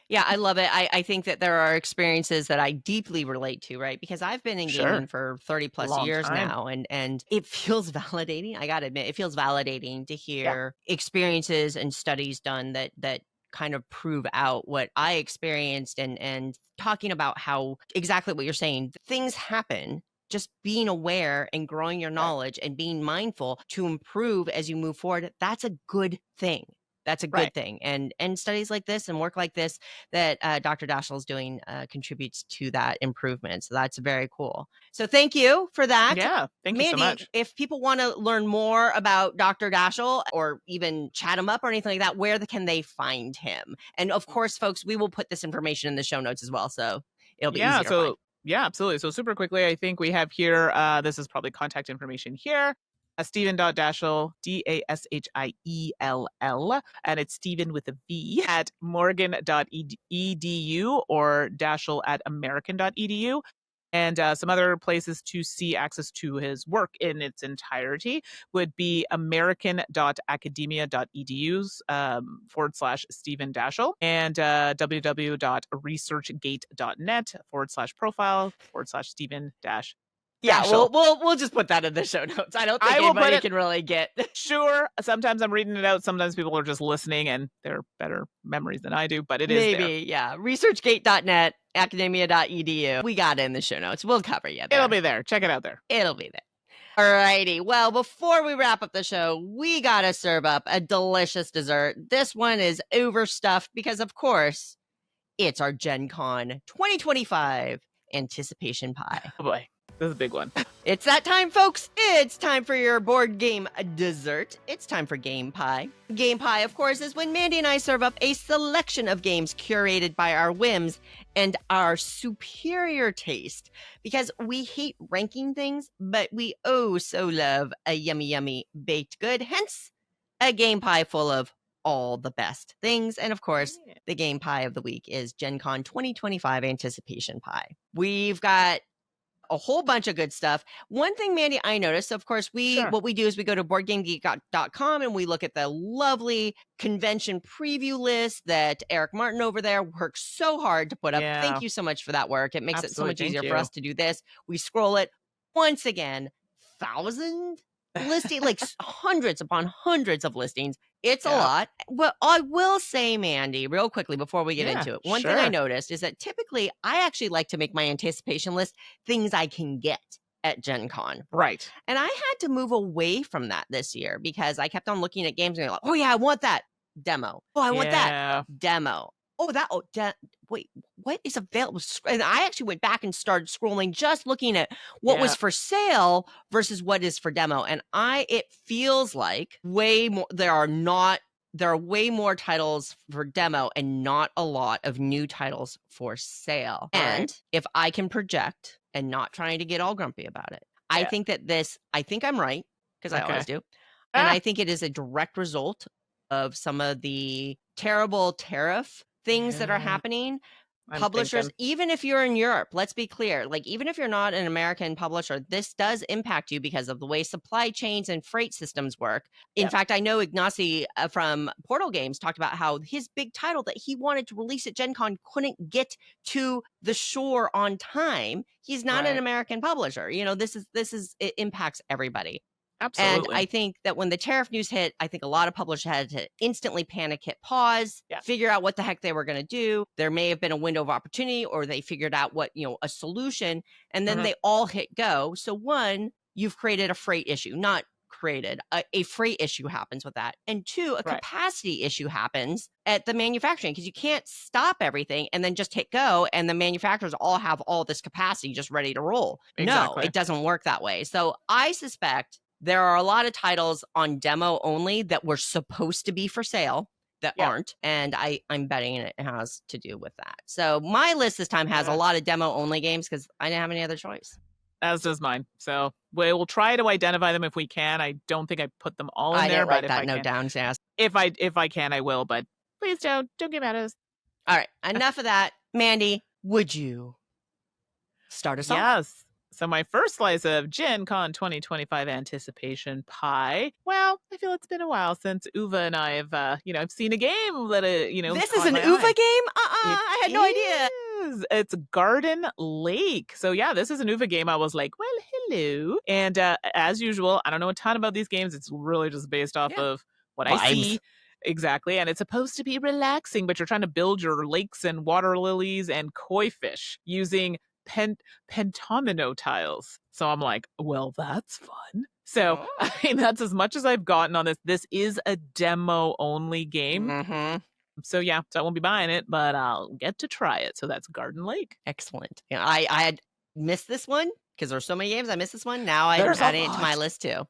Yeah, I love it. I think that there are experiences that I deeply relate to, right? Because I've been in gaming for 30 plus years now, and it feels validating. I got to admit, it feels validating to hear experiences and studies done that kind of prove out what I experienced, and talking about how exactly what you're saying, things happen. Just being aware and growing your knowledge and being mindful to improve as you move forward, that's a good thing. That's a good thing. And studies like this and work like this that Dr. Dashiell is doing contributes to that improvement. So that's very cool. So thank you for that. Yeah, thank you so much. If people want to learn more about Dr. Dashiell or even chat him up or anything like that, where can they find him? And of course, folks, we will put this information in the show notes as well. So it'll be easier to find. Yeah, absolutely. So super quickly, I think we have here, this is probably contact information here. Stephen.Dashiell, Dashiell, and it's Stephen with a V, at morgan.edu or Dashiell at american.edu. And some other places to see access to his work in its entirety would be american.academia.edu's /Stephen Dashiell and www.researchgate.net/profile/Stephen Dashiell. Yeah, we'll just put that in the show notes. I don't think anybody can really get. Sure. Sometimes I'm reading it out. Sometimes people are just listening and they're better memories than I do, but it is there. Yeah. Researchgate.net, academia.edu. We got it in the show notes. We'll cover you there. It'll be there. Check it out there. It'll be there. All righty. Well, before we wrap up the show, we got to serve up a delicious dessert. This one is overstuffed because, of course, it's our Gen Con 2025 anticipation pie. Oh, boy. This is a big one. It's that time, folks. It's time for your board game dessert. It's time for Game Pie. Game Pie, of course, is when Mandi and I serve up a selection of games curated by our whims and our superior taste. Because we hate ranking things, but we oh so love a yummy, yummy baked good. Hence, a Game Pie full of all the best things. And of course, the Game Pie of the week is Gen Con 2025 Anticipation Pie. We've got a whole bunch of good stuff. One thing, Mandi, I noticed, of course, what we do is we go to boardgamegeek.com and we look at the lovely convention preview list that Eric Martin over there works so hard to put up. Yeah. Thank you so much for that work. It makes it so much easier Thank for you. us to do this. We scroll it once again, 1,000 listing, like hundreds upon hundreds of listings. It's a lot. Well, I will say, Mandi, real quickly before we get into it, one thing I noticed is that typically I actually like to make my anticipation list things I can get at Gen Con. Right. And I had to move away from that this year because I kept on looking at games and going like, oh yeah, I want that demo. Oh, I want that demo. Oh, wait, what is available? And I actually went back and started scrolling, just looking at what was for sale versus what is for demo. And it feels like way more, there are way more titles for demo and not a lot of new titles for sale. Right. And if I can project and not trying to get all grumpy about it, I think that I think I'm right, because I always do. And I think it is a direct result of some of the terrible tariff things that are happening. Publishers, even if you're in Europe, let's be clear, like even if you're not an American publisher, this does impact you because of the way supply chains and freight systems work. In fact, I know Ignacy from Portal Games talked about how his big title that he wanted to release at Gen Con couldn't get to the shore on time. He's not an American publisher. You know, it impacts everybody. Absolutely. And I think that when the tariff news hit, I think a lot of publishers had to instantly panic, hit pause, figure out what the heck they were going to do. There may have been a window of opportunity, or they figured out a solution, and then they all hit go. So one, you've created a freight issue, not created a freight issue happens with that. And two, a capacity issue happens at the manufacturing, because you can't stop everything and then just hit go and the manufacturers all have all this capacity just ready to roll. Exactly. No, it doesn't work that way. So I suspect there are a lot of titles on demo only that were supposed to be for sale that aren't. And I'm betting it has to do with that. So my list this time has a lot of demo only games because I didn't have any other choice. As does mine. So we'll try to identify them if we can. I don't think I put them all in there, but if I can, down, Sass. If I can, I will. But please don't get mad at us. All right, enough of that. Mandi, would you start us off? Yes. So my first slice of Gen Con 2025 anticipation pie. Well, I feel it's been a while since Uva and I have, I've seen a game that, This is an Uva game? I had no idea. It's Garden Lake. So yeah, this is an Uva game. I was like, well, hello. And as usual, I don't know a ton about these games. It's really just based off of what I see. Exactly. And it's supposed to be relaxing, but you're trying to build your lakes and water lilies and koi fish using pentomino tiles. So I'm like, well, that's fun. So, Oh. I mean, that's as much as I've gotten on this. This is a demo-only game. Mm-hmm. So, yeah, so I won't be buying it, but I'll get to try it. So that's Garden Lake. Excellent. Yeah, I had missed this one because there's so many games. I missed this one. Now I'm There's a adding it to my lot. list too.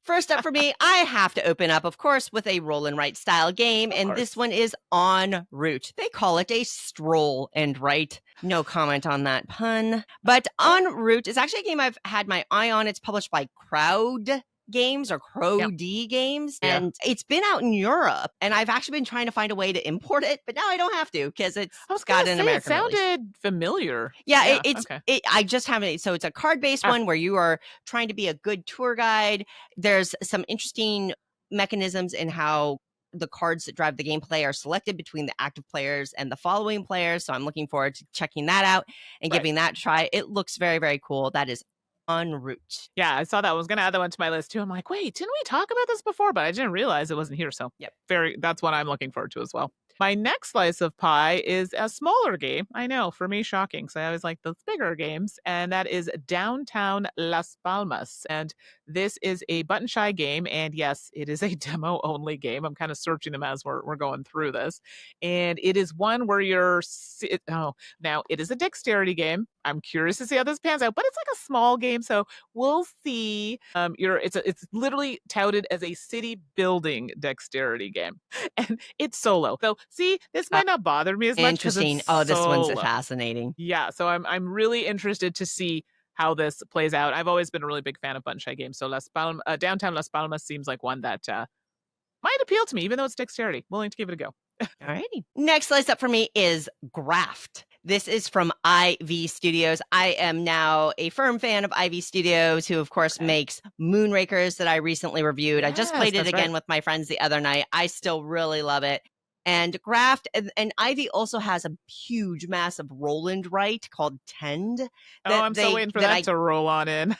First up for me, I have to open up, of course, with a roll and write style game, Of and course. this one is En route. They call it a stroll and write. No comment on that pun. But En route is actually a game I've had my eye on. It's published by Crowd Games or Crowd Games, Yeah. and it's been out in Europe. And I've actually been trying to find a way to import it, but now I don't have to because it's I was got gonna an say, American it release. sounded familiar. Yeah, okay. I just haven't. So it's a card-based one where you are trying to be a good tour guide. There's some interesting mechanisms in how the cards that drive the gameplay are selected between the active players and the following players. So I'm looking forward to checking that out and Right. giving that a try. It looks very, very cool. That is En route. Yeah, I saw that. I was gonna add that one to my list too. I'm like, wait, didn't we talk about this before? But I didn't realize it wasn't here. So Yep. that's what I'm looking forward to as well. My next slice of pie is a smaller game. I know, for me, shocking. So I always like those bigger games. And that is Downtown Las Palmas. And this is a button shy game. And yes, it is a demo only game. I'm kind of searching them as we're going through this. And it is one where now it is a dexterity game. I'm curious to see how this pans out, but it's like a small game. So we'll see. It's literally touted as a city building dexterity game. And it's solo. So see, this might not bother me as much. Interesting. It's Oh, this one's solo. fascinating. Yeah, so I'm really interested to see how this plays out. I've always been a really big fan of button shy games. So Downtown Las Palmas seems like one that might appeal to me, even though it's dexterity. Willing to give it a go. All righty. Next slice up for me is Graft. This is from IV Studios. I am now a firm fan of IV Studios, who, of course, makes Moonrakers that I recently reviewed. I just played it that's again right. with my friends the other night. I still really love it. And Graft, and Ivy also has a huge, massive Roland Wright called Tend. I'm so waiting for that to roll on in.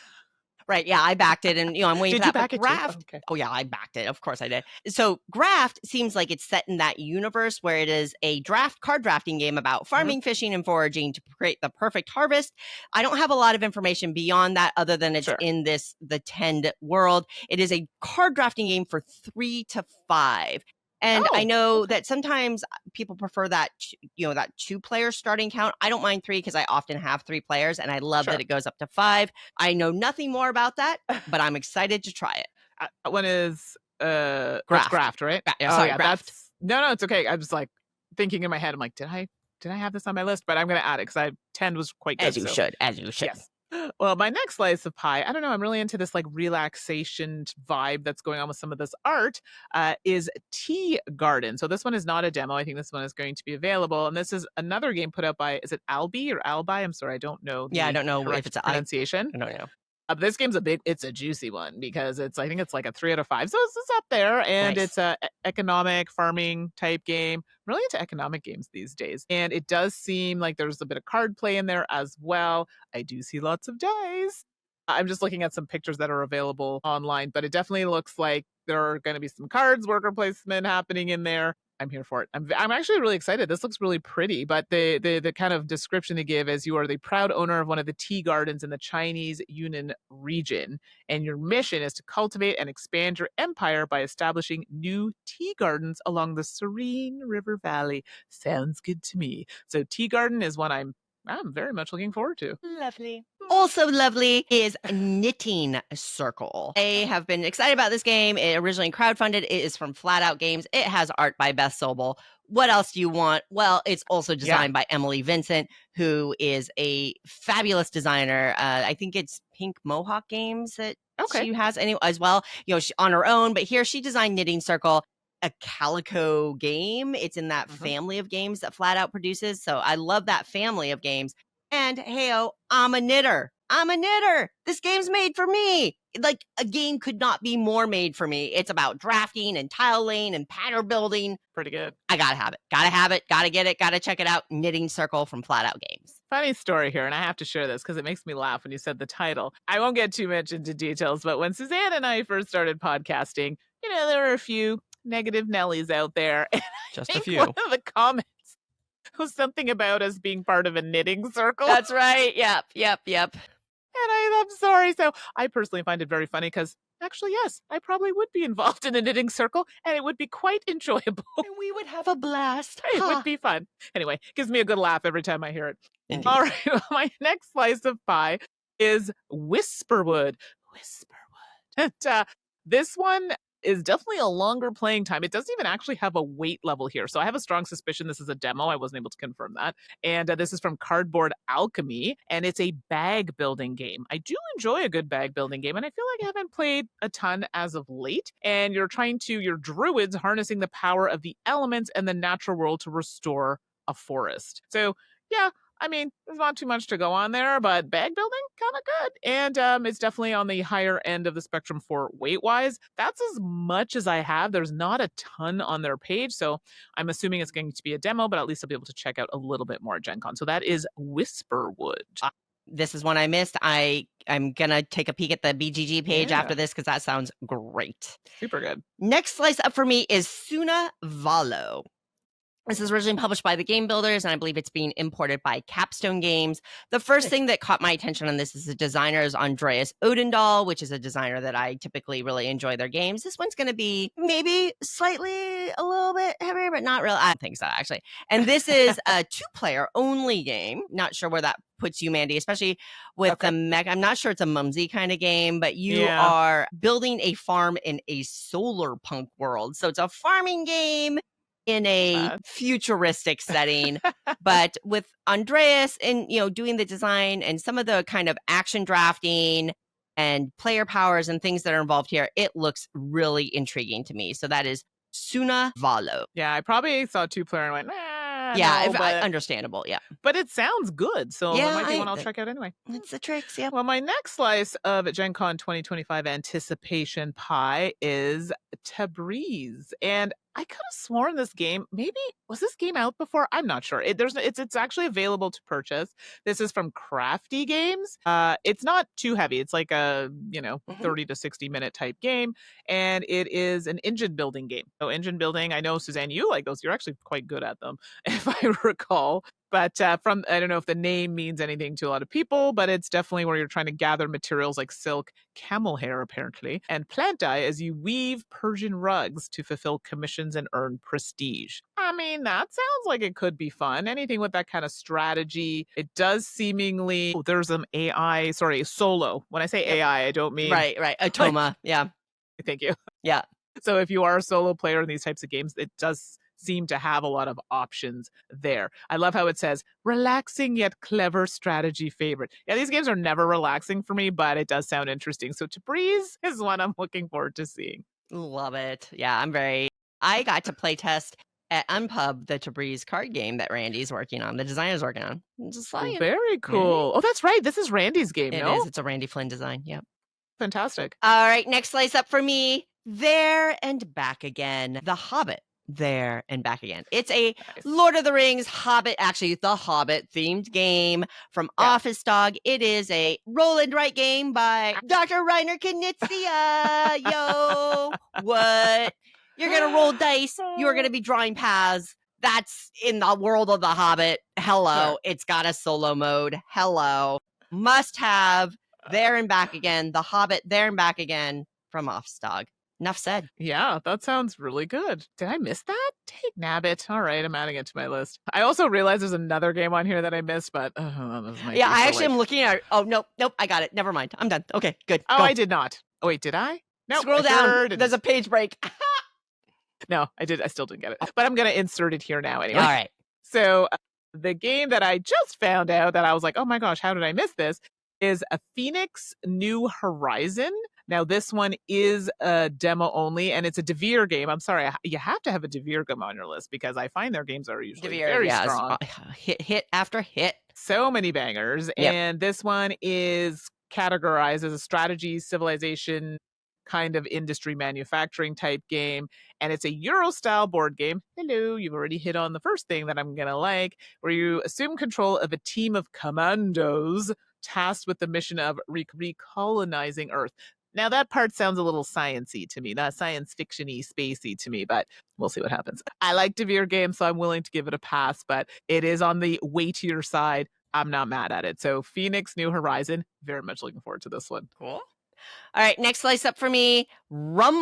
Right, yeah, I backed it, and I'm waiting Did for you that. back But it too? Graft, Okay. oh yeah, I backed it. Of course I did. So Graft seems like it's set in that universe where it is a card drafting game about farming, fishing, and foraging to create the perfect harvest. I don't have a lot of information beyond that, other than it's in the Tend world. It is a card drafting game for 3 to 5. And I know that sometimes people prefer that, that 2-player starting count. I don't mind 3 because I often have 3 players, and I love that it goes up to 5. I know nothing more about that, but I'm excited to try it. One is Graft. Graft, right? Sorry, Graft. No, it's okay. I was like thinking in my head, I'm like, did I have this on my list? But I'm gonna add it because Tend was quite good. As you should. Yes. Well, my next slice of pie, I don't know, I'm really into this like relaxation vibe that's going on with some of this art, is Tea Garden. So this one is not a demo. I think this one is going to be available. And this is another game put out by, is it Albi or Albi? I'm sorry, I don't know. I don't know if it's pronunciation. I don't know. This game's it's a juicy one because I think it's like a 3 out of 5. So it's up there, and it's a economic farming type game. I'm really into economic games these days. And it does seem like there's a bit of card play in there as well. I do see lots of dice. I'm just looking at some pictures that are available online, but it definitely looks like there are going to be some cards, worker placement happening in there. I'm here for it. I'm actually really excited. This looks really pretty, but the kind of description they give is you are the proud owner of one of the tea gardens in the Chinese Yunnan region, and your mission is to cultivate and expand your empire by establishing new tea gardens along the serene river valley. Sounds good to me. So Tea Garden is one I'm very much looking forward to. Lovely. Also lovely is Knitting Circle. I have been excited about this game. It originally crowdfunded. It is from Flat Out Games. It has art by Beth Sobel. What else do you want? Well, it's also designed by Emily Vincent, who is a fabulous designer. I think it's Pink Mohawk Games that she has as well. She on her own, but here she designed Knitting Circle, a Calico game. It's in that family of games that Flat Out produces. So I love that family of games. And heyo, I'm a knitter. This game's made for me. Like, a game could not be more made for me. It's about drafting and tile laying and pattern building. Pretty good. I gotta have it. Gotta get it. Gotta check it out. Knitting Circle from Flat Out Games. Funny story here, and I have to share this because it makes me laugh when you said the title. I won't get too much into details, but when Suzanne and I first started podcasting, there were a few negative Nellies out there. Just a few. One of the comments was something about us being part of a knitting circle. That's right. Yep. I'm sorry. So I personally find it very funny because actually, yes, I probably would be involved in a knitting circle and it would be quite enjoyable. And we would have a blast. It would be fun. Anyway, gives me a good laugh every time I hear it. Indeed. All right, my next slice of pie is Whisperwood. Whisperwood. And, this one is definitely a longer playing time. It doesn't even actually have a weight level here. So I have a strong suspicion this is a demo. I wasn't able to confirm that. And this is from Cardboard Alchemy, and it's a bag building game. I do enjoy a good bag building game, and I feel like I haven't played a ton as of late. And you're druids harnessing the power of the elements and the natural world to restore a forest. So yeah, I mean, there's not too much to go on there, but bag building, kind of good. And it's definitely on the higher end of the spectrum for weight-wise. That's as much as I have. There's not a ton on their page, so I'm assuming it's going to be a demo, but at least I'll be able to check out a little bit more at Gen Con. So that is Whisperwood. This is one I missed. I'm going to take a peek at the BGG page after this because that sounds great. Super good. Next slice up for me is Suna Valo. This is originally published by the Game Builders, and I believe it's being imported by Capstone Games. The first thing that caught my attention on this is the designer is Andreas Odendahl, which is a designer that I typically really enjoy their games. This one's going to be maybe slightly a little bit heavier, but not really. I don't think so, actually. And this is a 2-player only game. Not sure where that puts you, Mandi, especially with the mech. I'm not sure it's a Mumsy kind of game, but you are building a farm in a solar punk world. So it's a farming game in a futuristic setting, but with Andreas and, doing the design and some of the kind of action drafting and player powers and things that are involved here, it looks really intriguing to me. So that is Suna Valo. Yeah, I probably saw 2-player and went, understandable. Yeah. But it sounds good. So it might be one I'll check out anyway. It's the tricks. Yeah. Well, my next slice of Gen Con 2025 anticipation pie is Tabriz. And I could have sworn this game, was this game out before? I'm not sure. It's actually available to purchase. This is from Crafty Games. It's not too heavy. It's like a, 30 to 60 minute type game. And it is an engine building game. So engine building, I know, Suzanne, you like those. You're actually quite good at them, if I recall. But I don't know if the name means anything to a lot of people, but it's definitely where you're trying to gather materials like silk, camel hair, apparently, and plant dye as you weave Persian rugs to fulfill commissions and earn prestige. I mean, that sounds like it could be fun. Anything with that kind of strategy. It does seemingly, there's some solo. When I say AI, I don't mean... Right. Atoma, yeah. Thank you. Yeah. So if you are a solo player in these types of games, it does seem to have a lot of options there. I love how it says, relaxing yet clever strategy favorite. Yeah, these games are never relaxing for me, but it does sound interesting. So Tabriz is one I'm looking forward to seeing. Love it. Yeah, I got to play test at Unpub, the Tabriz card game that Randy's working on, the designer's working on. Just saying. Very cool. Oh, that's right. This is Randy's game, It is. It's a Randy Flynn design. Yep. Fantastic. All right, next slice up for me. There and Back Again. The Hobbit. There and Back Again. It's a Lord of the Rings Hobbit, actually the Hobbit themed game from Office Dog. It is a roll and write game by Dr. Reiner Knizia. Yo, what? You're going to roll dice. You're going to be drawing paths. That's in the world of the Hobbit. Hello. Sure. It's got a solo mode. Hello. Must have There and Back Again. The Hobbit, There and Back Again from Office Dog. Enough said. Yeah, that sounds really good. Did I miss that? Take nabbit. All right, I'm adding it to my list. I also realized there's another game on here that I missed, but I actually am looking at. Oh nope, I got it. Never mind. I'm done. Okay, good. Oh, go. I did not. Oh wait, did I? No. Scroll down. There's a page break. No, I did. I still didn't get it, but I'm gonna insert it here now anyway. All right. So the game that I just found out that I was like, oh my gosh, how did I miss this? Is a Phoenix New Horizon. Now, this one is a demo only, and it's a Devere game. I'm sorry, you have to have a Devere game on your list because I find their games are usually very strong. Hit after hit. So many bangers. Yep. And this one is categorized as a strategy, civilization, kind of industry manufacturing type game. And it's a Euro-style board game. Hello, you've already hit on the first thing that I'm going to like, where you assume control of a team of commandos tasked with the mission of recolonizing Earth. Now, that part sounds a little science-y to me, not science fiction-y, spacey to me, but we'll see what happens. I like Devere games, so I'm willing to give it a pass, but it is on the weightier side. I'm not mad at it. So Phoenix New Horizon, very much looking forward to this one. Cool. All right, next slice up for me.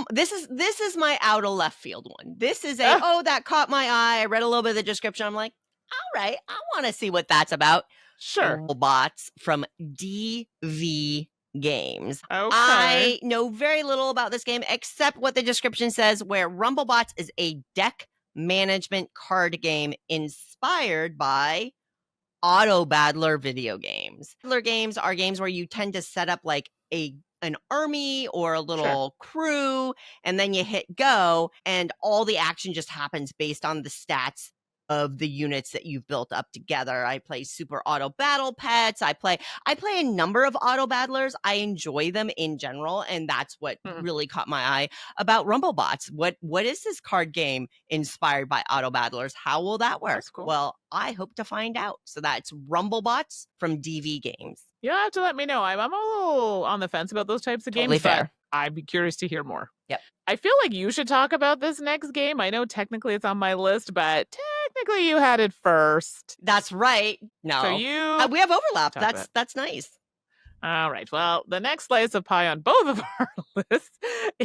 This is my out of left field one. This is that caught my eye. I read a little bit of the description. I'm like, all right, I want to see what that's about. Sure. Rumblebots from DV Games. Okay. I know very little about this game except what the description says, where Rumblebots is a deck management card game inspired by auto battler video games. Battler games are games where you tend to set up like an army or a little crew, and then you hit go, and all the action just happens based on the stats of the units that you've built up together. I play super auto battle pets. I play a number of auto battlers. I enjoy them in general, and that's what really caught my eye about Rumblebots. What is this card game inspired by auto battlers? How will that work? That's cool. Well, I hope to find out. So that's Rumblebots from DV Games. You'll have to let me know. I'm a little on the fence about those types of games. Totally fair. But I'd be curious to hear more. Yep. I feel like you should talk about this next game. I know technically it's on my list, but technically you had it first. That's right. No. So we have overlap. That's nice. All right. Well, the next slice of pie on both of our lists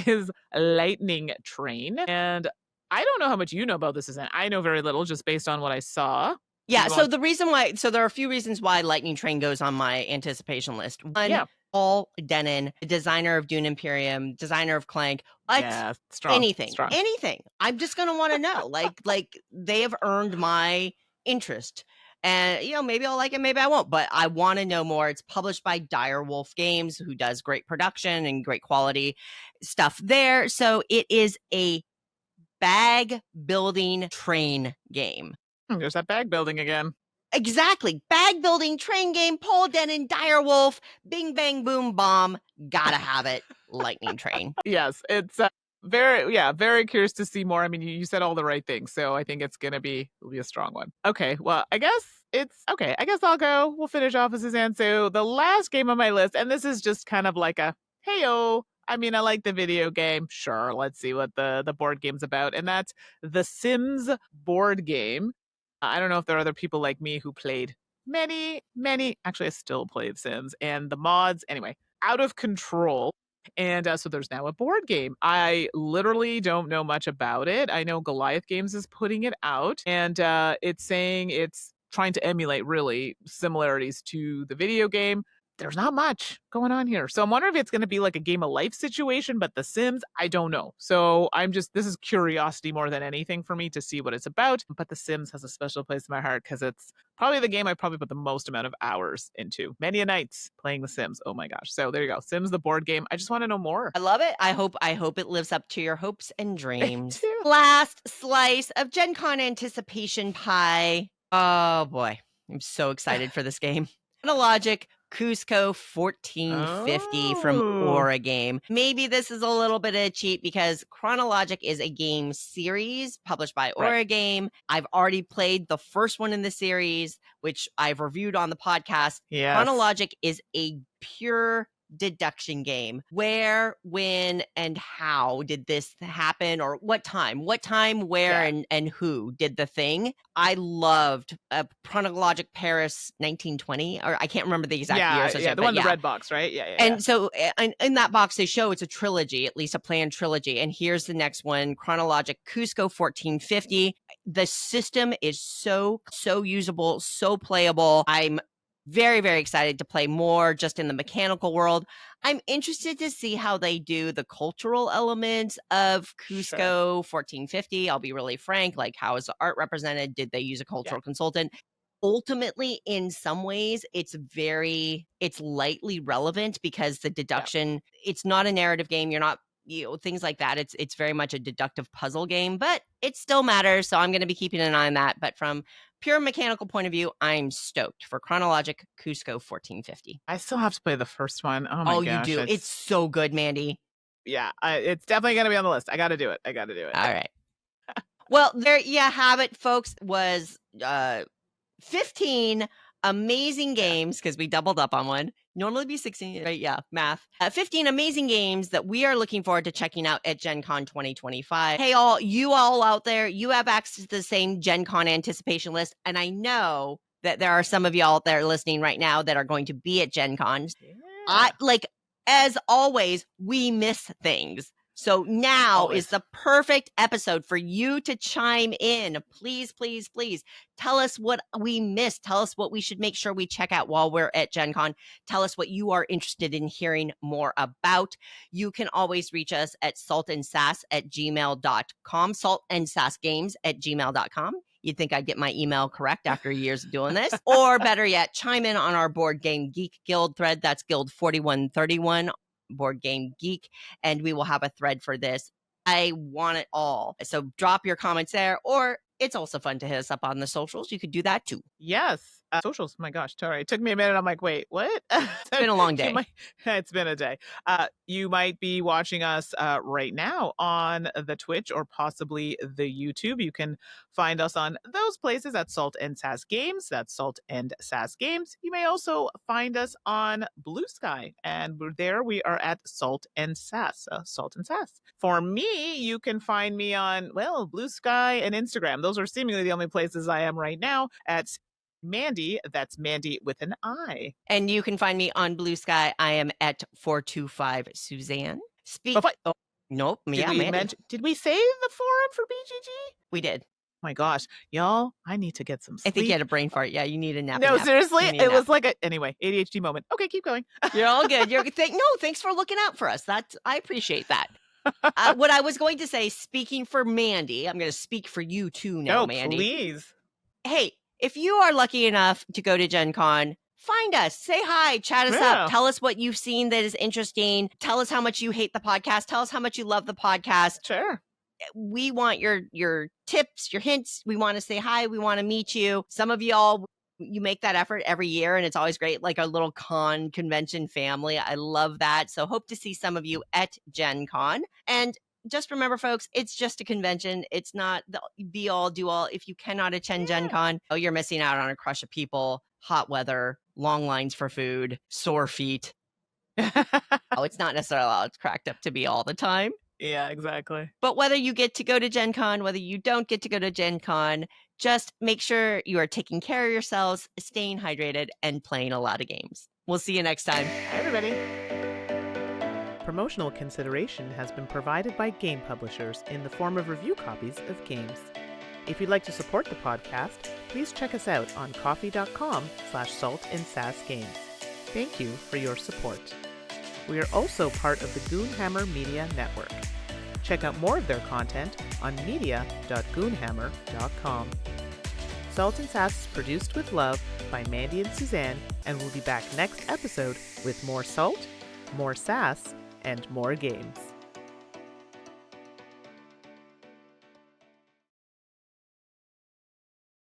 is Lightning Train. And I don't know how much you know about this event. I know very little just based on what I saw. Yeah, so there are a few reasons why Lightning Train goes on my anticipation list. One, Paul Denon, designer of Dune Imperium, designer of Clank, strong. Anything. I'm just going to want to know. like they have earned my interest. And, maybe I'll like it, maybe I won't, but I want to know more. It's published by Direwolf Games, who does great production and great quality stuff there. So it is a bag building train game. There's that bag building again. Exactly. Bag building, train game, Paul Denon, Direwolf, bing, bang, boom, bomb. Gotta have it. Lightning Train. Yes, it's very curious to see more. I mean, you said all the right things, so I think it'll be a strong one. Okay, well, I guess I'll go. We'll finish off with Suzanne. So the last game on my list, and this is just kind of like a, hey-o, I mean, I like the video game. Sure, let's see what the board game's about. And that's the Sims board game. I don't know if there are other people like me who played many, actually I still play The Sims and the mods. Anyway, out of control. And so there's now a board game. I literally don't know much about it. I know Goliath Games is putting it out, and it's saying it's trying to emulate really similarities to the video game. There's not much going on here. So I'm wondering if it's going to be like a game of life situation, but The Sims, I don't know. So this is curiosity more than anything for me to see what it's about. But The Sims has a special place in my heart because it's probably the game I probably put the most amount of hours into. Many a nights playing The Sims. Oh my gosh. So there you go. Sims, the board game. I just want to know more. I love it. I hope it lives up to your hopes and dreams. Last slice of Gen Con anticipation pie. Oh boy. I'm so excited for this game. Chronologic Cuzco 1450 from Origame. Maybe this is a little bit of a cheat because Kronologic is a game series published by Origame. I've already played the first one in the series, which I've reviewed on the podcast. Yes. Kronologic is a pure deduction game. Where, when, and how did this happen? Or what time, where, and who did the thing? I loved Chronologic Paris 1920, or I can't remember the exact year. The one in the red box, right? Yeah. And so in that box, they show it's a trilogy, at least a planned trilogy. And here's the next one, Chronologic Cuzco 1450. The system is so usable, so playable. I'm very, very excited to play more just in the mechanical world. I'm interested to see how they do the cultural elements of Cuzco 1450. I'll be really frank, like how is the art represented? Did they use a cultural consultant? Ultimately, in some ways, it's lightly relevant because the deduction, it's not a narrative game. You're not, things like that. It's very much a deductive puzzle game, but it still matters. So I'm going to be keeping an eye on that. But from pure mechanical point of view, I'm stoked for Chronologic Cuzco 1450. I still have to play the first one. Oh my gosh. You do. It's so good, Mandi. Yeah, it's definitely going to be on the list. I got to do it. All right. Well, there you have it, folks. Was 15 amazing games, because we doubled up on one. Normally be 16, right? Yeah, math. 15 amazing games that we are looking forward to checking out at Gen Con 2025. Hey, you all out there, you have access to the same Gen Con anticipation list, and I know that there are some of y'all out there listening right now that are going to be at Gen Con. Yeah. As always, we miss things. So now Always. is the perfect episode for you to chime in. Please, please, please tell us what we missed. Tell us what we should make sure we check out while we're at Gen Con. Tell us what you are interested in hearing more about. You can always reach us at saltandsass@gmail.com, saltandsassgames@gmail.com. You'd think I'd get my email correct after years of doing this. Or better yet, chime in on our Board Game Geek Guild thread. That's Guild 4131, Board Game Geek. And we will have a thread for this. I want it all. So drop your comments there. Or it's also fun to hit us up on the socials. You could do that too. Yes. Socials. My gosh. Sorry. It took me a minute. I'm like, wait, what? It's been a long day. It's been a day. You might be watching us right now on the Twitch or possibly the YouTube. You can find us on those places at Salt and Sass Games. That's Salt and Sass Games. You may also find us on Blue Sky, and there we are at Salt and Sass. Salt and Sass. For me, you can find me on, well, Blue Sky and Instagram. Those are seemingly the only places I am right now at Mandi. That's Mandi with an I. And you can find me on Blue Sky. I am at 425 Suzanne. Nope. Did we say the forum for BGG? We did. My gosh, y'all, I need to get some sleep. I think you had a brain fart. Yeah, you need a nap. No, seriously, it was like anyway, ADHD moment. Okay, keep going. You're all good. Thanks for looking out for us. I appreciate that. What I was going to say, speaking for Mandi, I'm going to speak for you too now, Mandi. Please. Hey, if you are lucky enough to go to Gen Con, find us, say hi, chat us up, tell us what you've seen that is interesting. Tell us how much you hate the podcast. Tell us how much you love the podcast. Sure. We want your tips, your hints. We want to say hi. We want to meet you. Some of y'all, you make that effort every year, and it's always great, like our little con convention family. I love that. So hope to see some of you at Gen Con. And just remember, folks, it's just a convention. It's not the be all, do all. If you cannot attend Gen Con, you're missing out on a crush of people, hot weather, long lines for food, sore feet. It's not necessarily all it's cracked up to be all the time. Yeah, exactly. But whether you get to go to Gen Con, whether you don't get to go to Gen Con, just make sure you are taking care of yourselves, staying hydrated, and playing a lot of games. We'll see you next time. Bye, everybody. Promotional consideration has been provided by game publishers in the form of review copies of games. If you'd like to support the podcast, please check us out on coffee.com/saltandsassgames. Thank you for your support. We are also part of the Goonhammer Media Network. Check out more of their content on media.goonhammer.com. Salt and Sass is produced with love by Mandi and Suzanne, and we'll be back next episode with more salt, more sass, and more games.